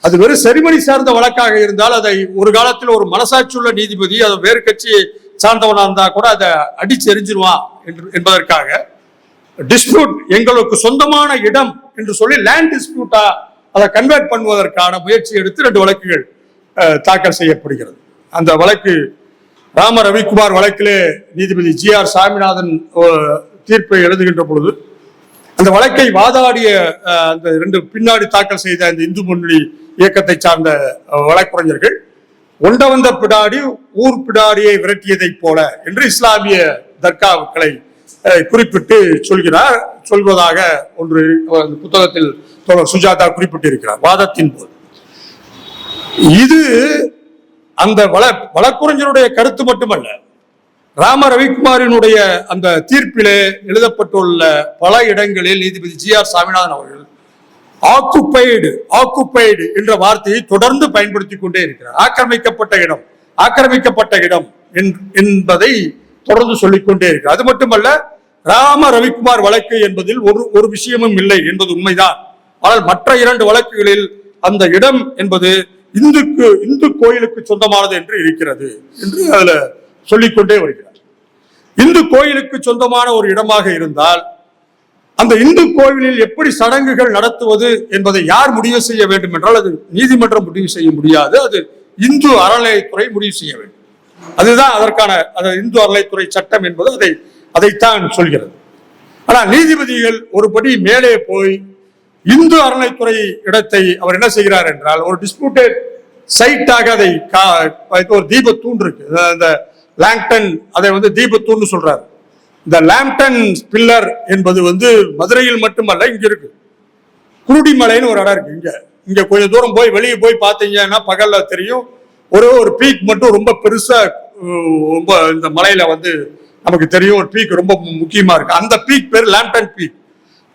அது வெறும் செரிமனி சார்ந்த வழக்காக இருந்தால் அதை ஒரு காலத்தில் ஒரு மனசாட்சியுள்ள நீதிபதி அதை வேறு கட்சியை சார்ந்தவனா இருந்தா கூட அதை அடிச்சு எரிஞ்சிருவான் என்பதற்காக டிஸ்பியூட், எங்களுக்கு சொந்தமான இடம் என்று சொல்லி லேண்ட் டிஸ்பியூட்டா அதை கன்வெர்ட் பண்ணுவதற்கான முயற்சி எடுத்து 2 வழக்குகள் தாக்கல் செய்யப்படுகிறது. அந்த வழக்கு ராம ரவிக்குமார் வழக்கிலே நீதிபதி GR சாமிநாதன் தீர்ப்பை எழுதுகின்ற பொழுது அந்த வழக்கை வாதாடிய அந்த 2 பின்னாடி தாக்கல் செய்த அந்த இந்து முன்னணி இயக்கத்தை சார்ந்த வழக்குரைஞர்கள் ஒண்ட வந்த பிடாடி ஊர் பிடாடியை விரட்டியதை போல என்று இஸ்லாமிய தர்காக்களை குறிப்பிட்டு சொல்வதாக ஒன்று புத்தகத்தில் சுஜாதா குறிப்பிட்டிருக்கிறார் வாதத்தின் போது. இது அந்த வழக்குரைஞருடைய கருத்து மட்டுமல்ல, ராம ரவிக்குமாரினுடைய அந்த தீர்ப்பிலே எழுதப்பட்டுள்ள பல இடங்களில் நீதிபதி GR சாமிநாதன் அவர்கள் ஆக்குப்பைடு என்ற வார்த்தையை தொடர்ந்து பயன்படுத்தி கொண்டே இருக்கிறார். ஆக்கிரமிக்கப்பட்ட இடம் என்பதை தொடர்ந்து சொல்லிக்கொண்டே இருக்கிறார். அது மட்டுமல்ல, ராம ரவிக்குமார் வழக்கு என்பதில் ஒரு விஷயமும் இல்லை என்பது உண்மைதான். ஆனால் மற்ற 2 வழக்குகளில் அந்த இடம் என்பது இந்து கோயிலுக்கு சொந்தமானது என்று இருக்கிறது என்று அதுல சொல்லிக்கொண்டே வருகிறார். இந்து கோயிலுக்கு சொந்தமான ஒரு இடமாக இருந்தால் அந்த இந்து கோவிலில் எப்படி சடங்குகள் நடத்துவது என்பதை யார் முடிவு செய்ய வேண்டும் என்றால் அது நீதிமன்றம் முடிவு செய்ய முடியாது. அது இந்து அறநிலையத்துறை முடிவு செய்ய வேண்டும். அதுதான் அதற்கான இந்து அறநிலையத்துறை சட்டம் என்பது அதைத்தான் சொல்கிறது. ஆனால் நீதிபதிகள் ஒருபடி மேலே போய் இந்து அறநிலையத்துறை இடத்தை அவர் என்ன செய்கிறார் என்றால் ஒரு டிஸ்பியூட்டட் சைட்டாக அதை ஒரு தீபத்தூண் இருக்கு, அந்த லாங்டன், அதை தீபத்தூண் சொல்றாரு. இந்த லாம்டன் பில்லர் என்பது மதுரையில் மட்டுமல்ல, இங்க இருக்கு. குருடிமலைன்னு ஒரு இடம் இருக்கு. இங்க கொஞ்சம் தூரம் போய் வெளியே போய் பார்த்தீங்கன்னா பகல்ல தெரியும். ஒரு பீக் மட்டும் ரொம்ப பெருசா, ரொம்ப இந்த மலையில நமக்கு தெரியும் ஒரு பீக் ரொம்ப முக்கியமா இருக்கு. அந்த பீக் பேர் லாம்டன் பீக்.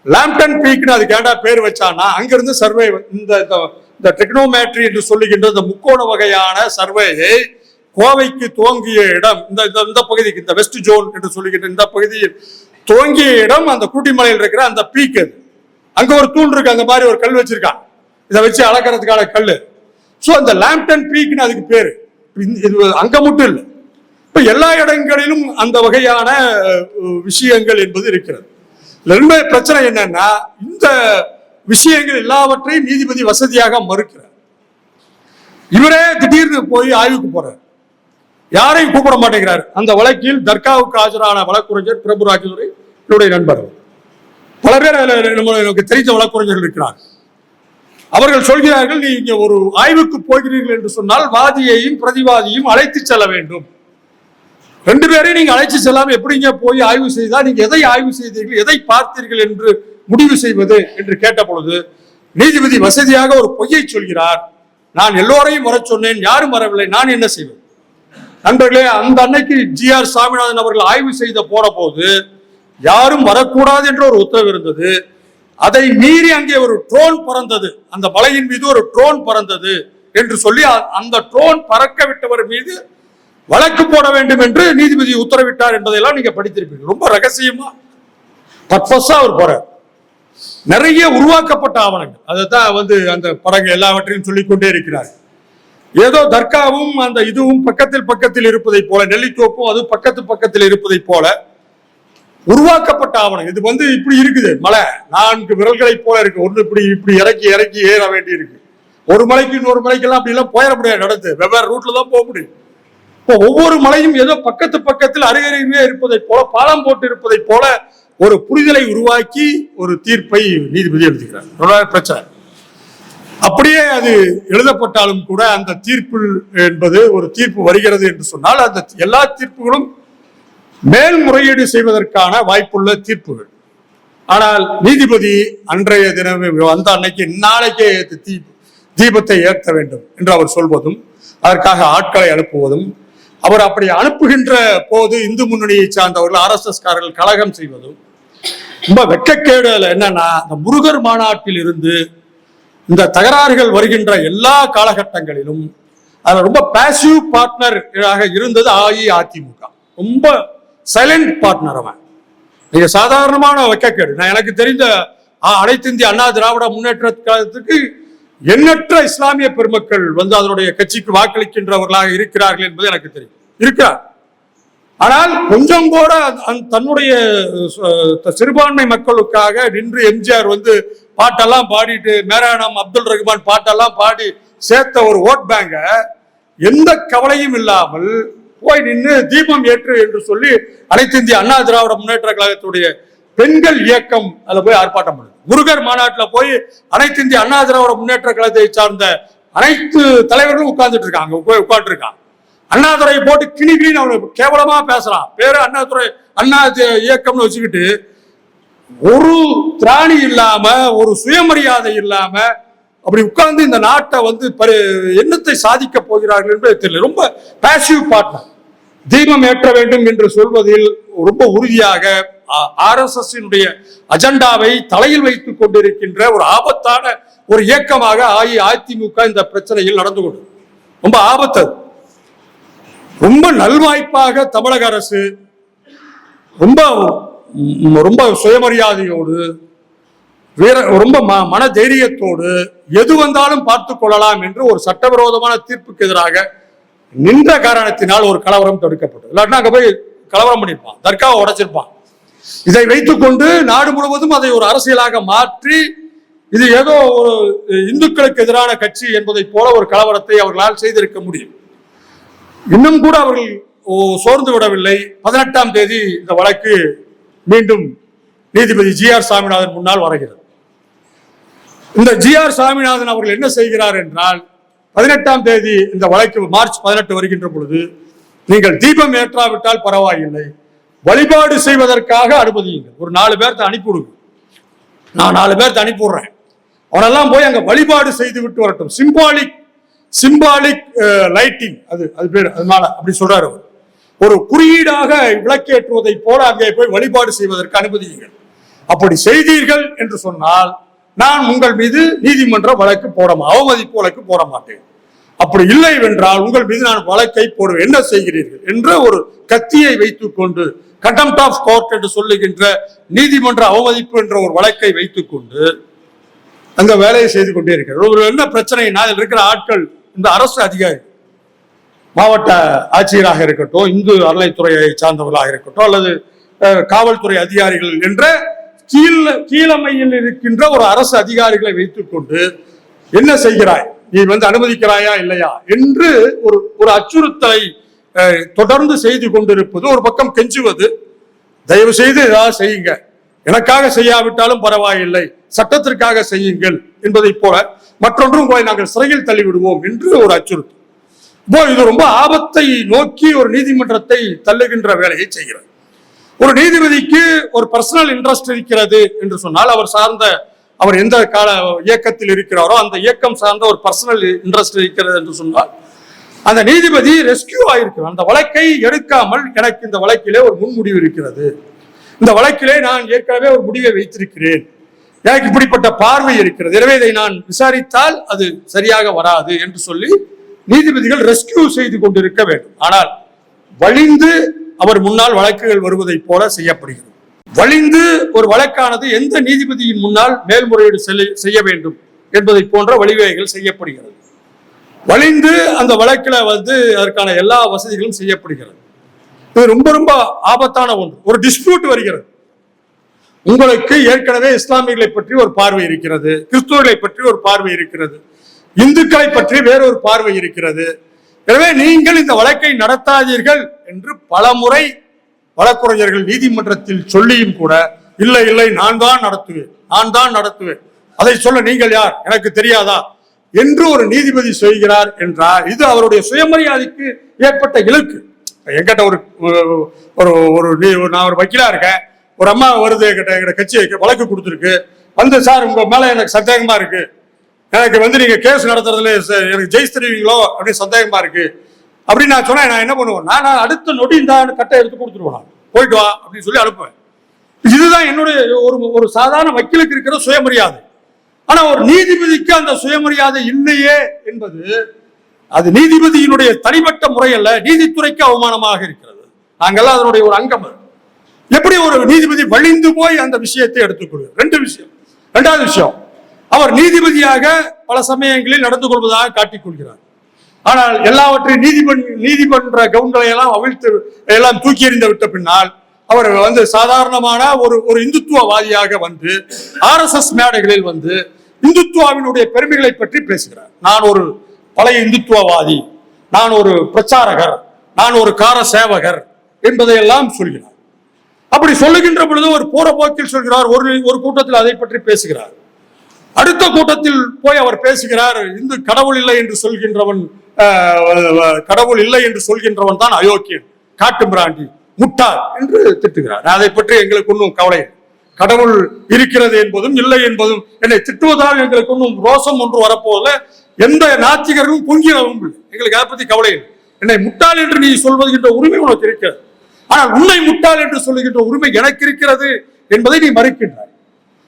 லாம்டன் பீக்னு அதுக்கு ஏண்டா பேர் வச்சானா, அங்கிருந்து சர்வே, இந்த டெக்னோமேட்ரி என்று சொல்லுகின்ற இந்த முக்கோண வகையான சர்வேயை கோவைக்கு துவங்கிய இடம் இந்த பகுதிக்கு, இந்த வெஸ்ட் ஜோன் என்று சொல்லுகின்ற இந்த பகுதியில் துவங்கிய இடம் அந்த குருடிமலையில் இருக்கிற அந்த பீக். அது அங்க ஒரு தூண் இருக்கு, அந்த மாதிரி ஒரு கல் வச்சிருக்கான், இதை வச்சு அளக்கிறதுக்கான கல். சோ அந்த லாம்டன் பீக்னு அதுக்கு பேரு. இது அங்க மட்டும் இல்லை, இப்ப எல்லா இடங்களிலும் அந்த வகையான விஷயங்கள் என்பது இருக்கிறது. ரெண்டு பிரச்சனை என்னன்னா, இந்த விஷயங்கள் எல்லாவற்றையும் நீதிபதி வசதியாக மறுக்கிறார். இவரே திடீர்னு போய் ஆய்வுக்கு போறார். யாரையும் கூப்பிட மாட்டேங்கிறார். அந்த வழக்கில் தர்காவுக்கு ஆஜரான வழக்குரைஞர் பிரபு ராஜதுரை என்னுடைய நண்பர். பல பேர் நமக்கு தெரிந்த வழக்குரைஞர்கள் இருக்கிறார். அவர்கள் சொல்கிறார்கள், நீங்க ஒரு ஆய்வுக்கு போகிறீர்கள் என்று சொன்னால் வாதியையும் பிரதிவாதியும் அழைத்து செல்ல வேண்டும். 2 பேரையும் நீங்க அழைத்து செல்லாம எப்படிங்க போய் ஆய்வு செய்தா நீங்க எதை ஆய்வு செய்தீர்கள், எதை பார்த்தீர்கள் என்று முடிவு செய்வது என்று கேட்ட பொழுது நீதிபதி வசதியாக ஒரு பொய்யை சொல்கிறார். நான் எல்லோரையும் வர சொன்னேன், யாரும் வரவில்லை, நான் என்ன செய்வேன்? நண்பர்களே, அந்த அன்னைக்கு GR சாமிநாதன் அவர்கள் ஆய்வு செய்த போன போது யாரும் வரக்கூடாது என்ற ஒரு உத்தரவு இருந்தது. அதை மீறி அங்கே ஒரு ட்ரோன் பறந்தது, அந்த மலையின் மீது ஒரு ட்ரோன் பறந்தது என்று சொல்லி அந்த ட்ரோன் பறக்க விட்டவர் மீது வழக்கு போட வேண்டும் என்று நீதிபதி உத்தரவிட்டார் என்பதையெல்லாம் நீங்க படித்திருப்பீங்க. ரொம்ப ரகசியமா பர்பஸா அவர் போறார். நிறைய உருவாக்கப்பட்ட ஆவணங்கள், அதைத்தான் அந்த படங்கள் எல்லாவற்றையும் சொல்லிக்கொண்டே இருக்கிறார். ஏதோ தர்காவும் அந்த இதுவும் பக்கத்தில் பக்கத்தில் இருப்பதை போல, நெல்லித்தோப்பும் அது பக்கத்தில் இருப்பதை போல உருவாக்கப்பட்ட ஆவணம். இது இப்படி இருக்குது, மலை 4 விரல்களை போல இருக்கு. ஒன்று இப்படி இறக்கி ஏற வேண்டி இருக்கு. ஒரு மலைக்கு இன்னொரு மலைக்கெல்லாம் அப்படி எல்லாம் போயிட முடியாது, நடந்து வெவ்வேறு ரூட்ல தான் போக முடியும். இப்போ ஒவ்வொரு மலையும் ஏதோ பக்கத்தில் அருகருகே இருப்பதை போல, பாலம் போட்டு இருப்பதை போல ஒரு புரிதலை உருவாக்கி ஒரு தீர்ப்பை நீதிபதி எழுதுகிறார். பிரச்சனை அப்படியே அது எழுதப்பட்டாலும் கூட அந்த தீர்ப்பு என்பது ஒரு தீர்ப்பு வருகிறது என்று சொன்னால் அந்த எல்லா தீர்ப்புகளும் மேல்முறையீடு செய்வதற்கான வாய்ப்புள்ள தீர்ப்புகள். ஆனால் நீதிபதி அன்றைய தினமே வந்த அன்னைக்கு நாளைக்கே தீபத்தை ஏற்ற வேண்டும் என்று அவர் சொல்வதும், அதற்காக ஆட்களை அனுப்புவதும், அவர் அப்படி அனுப்புகின்ற போது இந்து முன்னணியை சார்ந்தவர்கள் RSS காரர்கள் கலகம் செய்வதும் ரொம்ப வெட்கக்கேடு. என்னன்னா, இந்த முருகர் மாநாட்டில் இருந்து இந்த தகராறுகள் வருகின்ற எல்லா காலகட்டங்களிலும் அதுல ரொம்ப பாசிவ் பார்ட்னர் இருந்தது அஇஅதிமுக. ரொம்ப சைலண்ட் பார்ட்னர். அவன் நீங்க சாதாரணமான வெட்கக்கேடு. நான் எனக்கு தெரிந்த அனைத்து இந்திய அண்ணா திராவிட முன்னேற்ற கழகத்துக்கு எண்ணற்ற இஸ்லாமிய பெருமக்கள் அதனுடைய கட்சிக்கு வாக்களிக்கின்றவர்களாக இருக்கிறார்கள் என்பது எனக்கு தெரியும், இருக்கிறார். ஆனால் கொஞ்சம் கூட தன்னுடைய சிறுபான்மை மக்களுக்காக நின்று எம்ஜிஆர் பாட்டெல்லாம் பாடிட்டு மேரானம் அப்துல் ரஹ்மான் பாட்டெல்லாம் பாடி சேர்த்த ஒரு ஓட் பேங்க எந்த கவலையும் இல்லாமல் போய் நின்று தீபம் ஏற்று என்று சொல்லி அனைத்து இந்திய அண்ணா திராவிட முன்னேற்ற கழகத்துடைய பெண்கள் இயக்கம் அதுல போய் ஆர்ப்பாட்டம் பண்ணுது. முருகர் மாநாட்டில் போய் அனைத்து இந்திய அண்ணா திராவிட முன்னேற்ற கழகத்தை சார்ந்த அனைத்து தலைவர்களும் உட்கார்ந்துட்டு இருக்காங்க, உட்காந்துருக்காங்க. அண்ணாதுரை போட்டு கிணிகிணின்னு அவனுக்கு கேவலமா பேசுறான். பேரு அண்ணாதுரை, அண்ணா இயக்கம்னு வச்சுக்கிட்டு ஒரு திராணி இல்லாம, ஒரு சுயமரியாதை இல்லாம அப்படி உட்கார்ந்து இந்த நாட்டை என்னத்தை சாதிக்க போகிறார்கள் என்பது தெரியல. ரொம்ப பாசிவ் பார்ட்னர். தீபம் ஏற்ற வேண்டும் என்று சொல்வதில் ரொம்ப உறுதியாக RSS அஜெண்டாவை தலையில் வைத்துக் கொண்டிருக்கின்ற ஒரு ஆபத்தான ஒரு இயக்கமாக அஇஅதிமுக இந்த பிரச்சனையில் நடந்து கொண்டு ரொம்ப ஆபத்து. ரொம்ப நல்வாய்ப்பாக தமிழக அரசு ரொம்ப ரொம்ப சுயமரியாதையோடு ரொம்ப மன தைரியத்தோடு எது வந்தாலும் பார்த்துக் கொள்ளலாம் என்று ஒரு சட்டவிரோதமான தீர்ப்புக்கு எதிராக நின்ற காரணத்தினால் ஒரு கலவரம் தடுக்கப்பட்டது. இல்லாட்டினா அங்க போய் கலவரம் பண்ணிருப்பான், தர்காவை உடைச்சிருப்பான். இதை வைத்துக் கொண்டு நாடு முழுவதும் அதை ஒரு அரசியலாக மாற்றி இது ஏதோ ஒரு இந்துக்களுக்கு எதிரான கட்சி என்பதை போல ஒரு கலவரத்தை அவர்களால் செய்திருக்க முடியும். இன்னும் கூட அவர்கள் சோர்ந்து விடவில்லை. 18ஆம் தேதி இந்த வழக்கு மீண்டும் நீதிபதி GR சாமிநாதன் முன்னால் வருகிறது. இந்த GR சாமிநாதன் அவர்கள் என்ன செய்கிறார் என்றால், 18ஆம் தேதி இந்த வழக்கு மார்ச் 18 வருகின்ற பொழுது நீங்கள் தீபம் ஏற்றாவிட்டால் பரவாயில்லை, வழிபாடு செய்வதற்காக அனுமதியுங்கள். ஒரு 4 பேர்த்த அனுப்பிவிடுங்க, நான் 4 பேர்த்த அனுப்பிவிடுறேன், அவனெல்லாம் போய் அங்க வழிபாடு செய்து விட்டு வரட்டும். சிம்பாலிக் லைட்டிங் அது பேர், அதனால அப்படி சொல்றாரு. ஒரு குறியீடாக விளக்கேற்றுவதை போல அங்கே போய் வழிபாடு செய்வதற்கு அனுமதியுங்கள். அப்படி செய்தீர்கள் என்று சொன்னால் நான் உங்கள் மீது நீதிமன்ற வழக்கு அவமதிப்பு வழக்கு போட மாட்டேன். அப்படி இல்லை என்றால் உங்கள் மீது நான் வழக்கை போடுவேன், என்ன செய்கிறீர்கள் என்ற ஒரு கத்தியை வைத்துக் கொண்டு, கண்டெம்ட் ஆஃப் கோர்ட் என்று சொல்லுகின்ற நீதிமன்ற அவமதிப்பு என்ற ஒரு வழக்கை வைத்துக் கொண்டு அந்த வேலையை செய்து கொண்டே இருக்கிறார். ஒரு என்ன பிரச்சனைனா, அதில் இருக்கிற ஆட்கள் இந்த அரசு அதிகாரி, மாவட்ட ஆட்சியராக இருக்கட்டும், இந்து அறநிலைத்துறையை சார்ந்தவர்களாக இருக்கட்டும், அல்லது காவல்துறை அதிகாரிகள் என்ற கீழமையில் இருக்கின்ற ஒரு அரசு அதிகாரிகளை வைத்துக் கொண்டு என்ன செய்கிறாய், நீ அனுமதிக்கிறாயா இல்லையா என்று ஒரு அச்சுறுத்தலை தொடர்ந்து செய்து கொண்டிருப்பது, ஒரு பக்கம் கெஞ்சுவது, தயவு செய்து ஏதாவது செய்யுங்க, எனக்காக செய்யாவிட்டாலும் பரவாயில்லை, சட்டத்திற்காக செய்யுங்கள் என்பதை போல, மற்றொன்றும் உங்களை நாங்கள் சிறையில் தள்ளிவிடுவோம் என்று ஒரு அச்சுறுத்தல். இப்போ இது ரொம்ப ஆபத்தை நோக்கி ஒரு நீதிமன்றத்தை தள்ளுகின்ற வேலையை செய்கிறது. ஒரு நீதிபதிக்கு ஒரு பர்சனல் இன்ட்ரெஸ்ட் இருக்கிறது என்று சொன்னால், அவர் எந்த கால இயக்கத்தில் இருக்கிறாரோ அந்த இயக்கம் சார்ந்த ஒரு பர்சனல் இன்ட்ரெஸ்ட் இருக்கிறது என்று சொன்னால், அந்த நீதிபதி ரெஸ்கியூ ஆயிருக்கிறார். அந்த வழக்கை எடுக்காமல், எனக்கு இந்த வழக்கிலே ஒரு முன்முடிவு இருக்கிறது, இந்த வழக்கிலே நான் ஏற்கனவே ஒரு முடிவை வைத்திருக்கிறேன், எனக்கு இப்படிப்பட்ட பார்வை இருக்கிறது, எனவே இதை நான் விசாரித்தால் அது சரியாக வராது என்று சொல்லி நீதிபதிகள் ரெஸ்கியூ செய்து கொண்டிருக்க வேண்டும். ஆனால் வலிந்து அவர் முன்னால் வழக்குகள் வருவதை போல செய்யப்படுகிறது. வலிந்து ஒரு வழக்கானது எந்த நீதிபதியின் முன்னால் மேல்முறையீடு செய்ய வேண்டும் என்பதை போன்ற வழிவகைகள் செய்யப்படுகிறது. வலிந்து அந்த வழக்கில் அதற்கான எல்லா வசதிகளும் செய்யப்படுகிறது. இது ரொம்ப ரொம்ப ஆபத்தான ஒன்று. ஒரு டிஸ்பியூட் வருகிறது, உங்களுக்கு ஏற்கனவே இஸ்லாமியர்களை பற்றி ஒரு பார்வை இருக்கிறது, கிறிஸ்துவர்களை பற்றி ஒரு பார்வை இருக்கிறது, இந்துக்களை பற்றி வேறொரு பார்வை இருக்கிறது, எனவே நீங்கள் இந்த வழக்கை நடத்தாதீர்கள் என்று பல முறை வழக்குரைஞர்கள் நீதிமன்றத்தில் சொல்லியும் கூட, இல்லை இல்லை நான் தான் நடத்துவேன், அதை சொல்ல நீங்கள் யார், எனக்கு தெரியாதா என்று ஒரு நீதிபதி சொல்கிறார் என்றால், இது அவருடைய சுயமரியாதைக்கு ஏற்பட்ட இலக்கு. என்கிட்ட நான் ஒரு வக்கீலா இருக்கேன், ஒரு அம்மா வருது எங்கிட்ட கட்சி வழக்கு கொடுத்துருக்கு, சார் உங்க மேல எனக்கு சந்தேகமா இருக்கு, எனக்கு நீங்க கேஸ் நடத்துறதுல எனக்கு ஜெயிச்சு தருவீங்களோ அப்படின்னு சந்தேகமா இருக்கு அப்படின்னு நான் சொன்னேன். நான் என்ன பண்ணுவேன், நான் அடுத்த நொடி இந்த கட்டை எடுத்து கொடுத்துருவேன், போயிட்டு வா அப்படின்னு சொல்லி அனுப்புவேன். இதுதான் என்னுடைய ஒரு சாதாரண வக்கீலுக்கு இருக்கிற சுயமரியாதை. ஆனா ஒரு நீதிபதிக்கு அந்த சுயமரியாதை இல்லையே என்பது அது நீதிபதியினுடைய தனிப்பட்ட முறை அல்ல, நீதித்துறைக்கு அவமானமாக இருக்கிறது. நாங்கெல்லாம் அதனுடைய ஒரு அங்கம். எப்படி ஒரு நீதிபதி வலிந்து போய் அந்த விஷயத்தை எடுத்துக்கொள்வார்? ரெண்டாவது விஷயம், அவர் நீதிபதியாக பல சமயங்களில் நடந்து கொள்வதாக காட்டிக் கொள்கிறார். ஆனால் எல்லாவற்றையும் நீதிமன்ற கவுன்களை எல்லாம் அவிழ்த்து எல்லாம் தூக்கி எறிந்து விட்ட பின்னால் அவர் சாதாரணமான ஒரு இந்துத்துவவாதியாக RSS மேடைகளில் இந்துத்துவாவினுடைய பெருமைகளை பற்றி பேசுகிறார். நான் ஒரு பழைய இந்துத்துவவாதி, நான் ஒரு பிரச்சாரகர், நான் ஒரு கார சேவகர் என்பதையெல்லாம் சொல்கிறார். அப்படி சொல்லுகின்ற பொழுது ஒரு போற போக்கில் சொல்கிறார். ஒரு கூட்டத்தில் அதை பற்றி பேசுகிறார். அடுத்த கூட்டத்தில் போய் அவர் பேசுகிறார், இந்து கடவுள் இல்லை என்று சொல்கின்றவன் தான் அயோக்கியன், காட்டு பிராண்டி, முட்டாள் என்று திட்டுகிறார். அதை பற்றி எங்களுக்கு ஒன்றும் கவலை, கடவுள் இருக்கிறது என்பதும் இல்லை என்பதும் என்னை திட்டுவதால் எங்களுக்கு ஒன்றும் ரோசம் ஒன்று வரப்போல, எந்த நாத்திகரும் பொங்கியவும் இல்லை, எங்களுக்கு அதை பற்றி கவலை இல்லை. என்னை முட்டாள் என்று நீ சொல்வதுகின்ற உரிமை உனக்கு இருக்கிறது, ஆனால் உன்னை முட்டாள் என்று சொல்லுகின்ற உரிமை எனக்கு இருக்கிறது என்பதை நீ மறுக்கின்றாய்.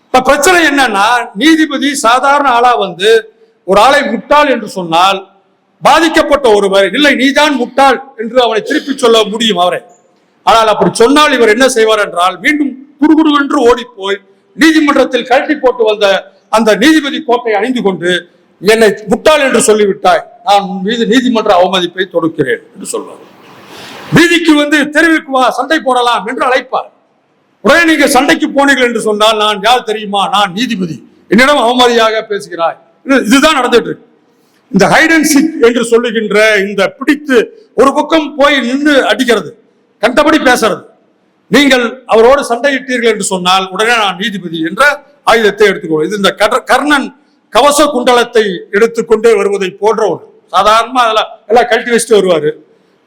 இப்ப பிரச்சனை என்னன்னா, நீதிபதி சாதாரண ஆளா ஒரு ஆளை முட்டாள் என்று சொன்னால், பாதிக்கப்பட்ட ஒருவர் இல்லை நீதான் முட்டாள் என்று அவனை திருப்பி சொல்ல முடியும் அவரை. ஆனால் அப்படி சொன்னால் இவர் என்ன செய்வார் என்றால், மீண்டும் குடுகுடு என்று ஓடி போய் நீதிமன்றத்தில் கழட்டி போட்டு வந்த அந்த நீதிபதி கோட்டை அணிந்து கொண்டு, என்னை முட்டாள் என்று சொல்லிவிட்டாய், நான் உன் மீது நீதிமன்ற அவமதிப்பை தொடுக்கிறேன் என்று சொல்வார். நீதிக்கு தெருவிற்கு வா, சண்டை போடலாம் என்று அழைப்பார். உடனே நீங்க சண்டைக்கு போனீர்கள் என்று சொன்னால், நான் யார் தெரியுமா, நான் நீதிபதி, என்னிடம் அவமதியாக பேசுகிறாய். இதுதான் நடந்துட்டு இருக்கு. இந்த ஹைட் அண்ட் சீக் என்று சொல்லுகின்ற இந்த பிடித்து ஒரு பக்கம் போய் நின்று அடிக்கிறது, கண்டபடி பேசுறது. நீங்கள் அவரோடு சண்டையிட்டீர்கள் என்று சொன்னால் உடனே நான் நீதிபதி என்ற ஆயுதத்தை எடுத்துக்கொள்வோம். இது இந்த கர்ணன் கவச குண்டலத்தை எடுத்துக்கொண்டே வருவதை போன்ற ஒன்று. சாதாரணமா அதெல்லாம் எல்லாம் கழட்டி வச்சுட்டு வருவாரு.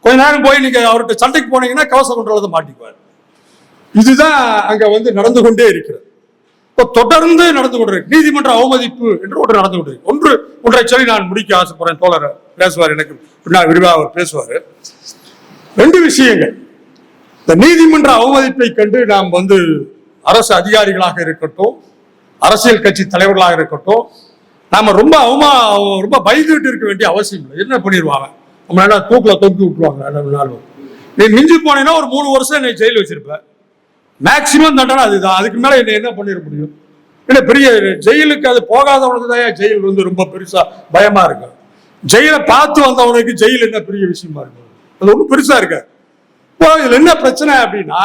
கொஞ்ச நேரம் போய் நீங்க அவர்கிட்ட சண்டைக்கு போனீங்கன்னா கவச குண்டலத்தை மாட்டிக்குவார். இதுதான் அங்க நடந்து கொண்டே இருக்கிறது. இப்போ தொடர்ந்து நடந்து கொண்டிருக்கு நீதிமன்ற அவமதிப்பு என்று ஒன்று நடந்து கொண்டிருக்கு. ஒன்றை சொல்லி நான் முடிக்க ஆசைப்படுறேன். தோழர் பேசுவார், எனக்கு பின்னால் விரிவாக அவர் பேசுவார். ரெண்டு விஷயங்கள். இந்த நீதிமன்ற அவமதிப்பை கண்டு நாம் அரசு அதிகாரிகளாக இருக்கட்டும், அரசியல் கட்சி தலைவர்களாக இருக்கட்டும், நாம ரொம்ப பயந்துட்டு இருக்க வேண்டிய அவசியம் இல்லை. என்ன பண்ணிடுவாங்க, நம்ம தூக்கில தொங்கி விட்டுருவாங்க. நீ மிஞ்சி போனீங்கன்னா ஒரு 3 வருஷம் என்னை ஜெயில வச்சிருப்ப, மேக்சிமம் தண்டனை அதுதான். அதுக்கு மேல என்ன பண்ணிட முடியும்? இல்லை பெரிய ஜெயிலுக்கு அது போகாதவனுக்கு தான் ஜெயில் ரொம்ப பெருசா பயமா இருக்கு. ஜெயிலை பார்த்து வந்தவனுக்கு ஜெயில் என்ன பெரிய விஷயமா இருக்கு? அது ஒன்றும் பெருசா இருக்க. இப்போ இதுல என்ன பிரச்சனை அப்படின்னா,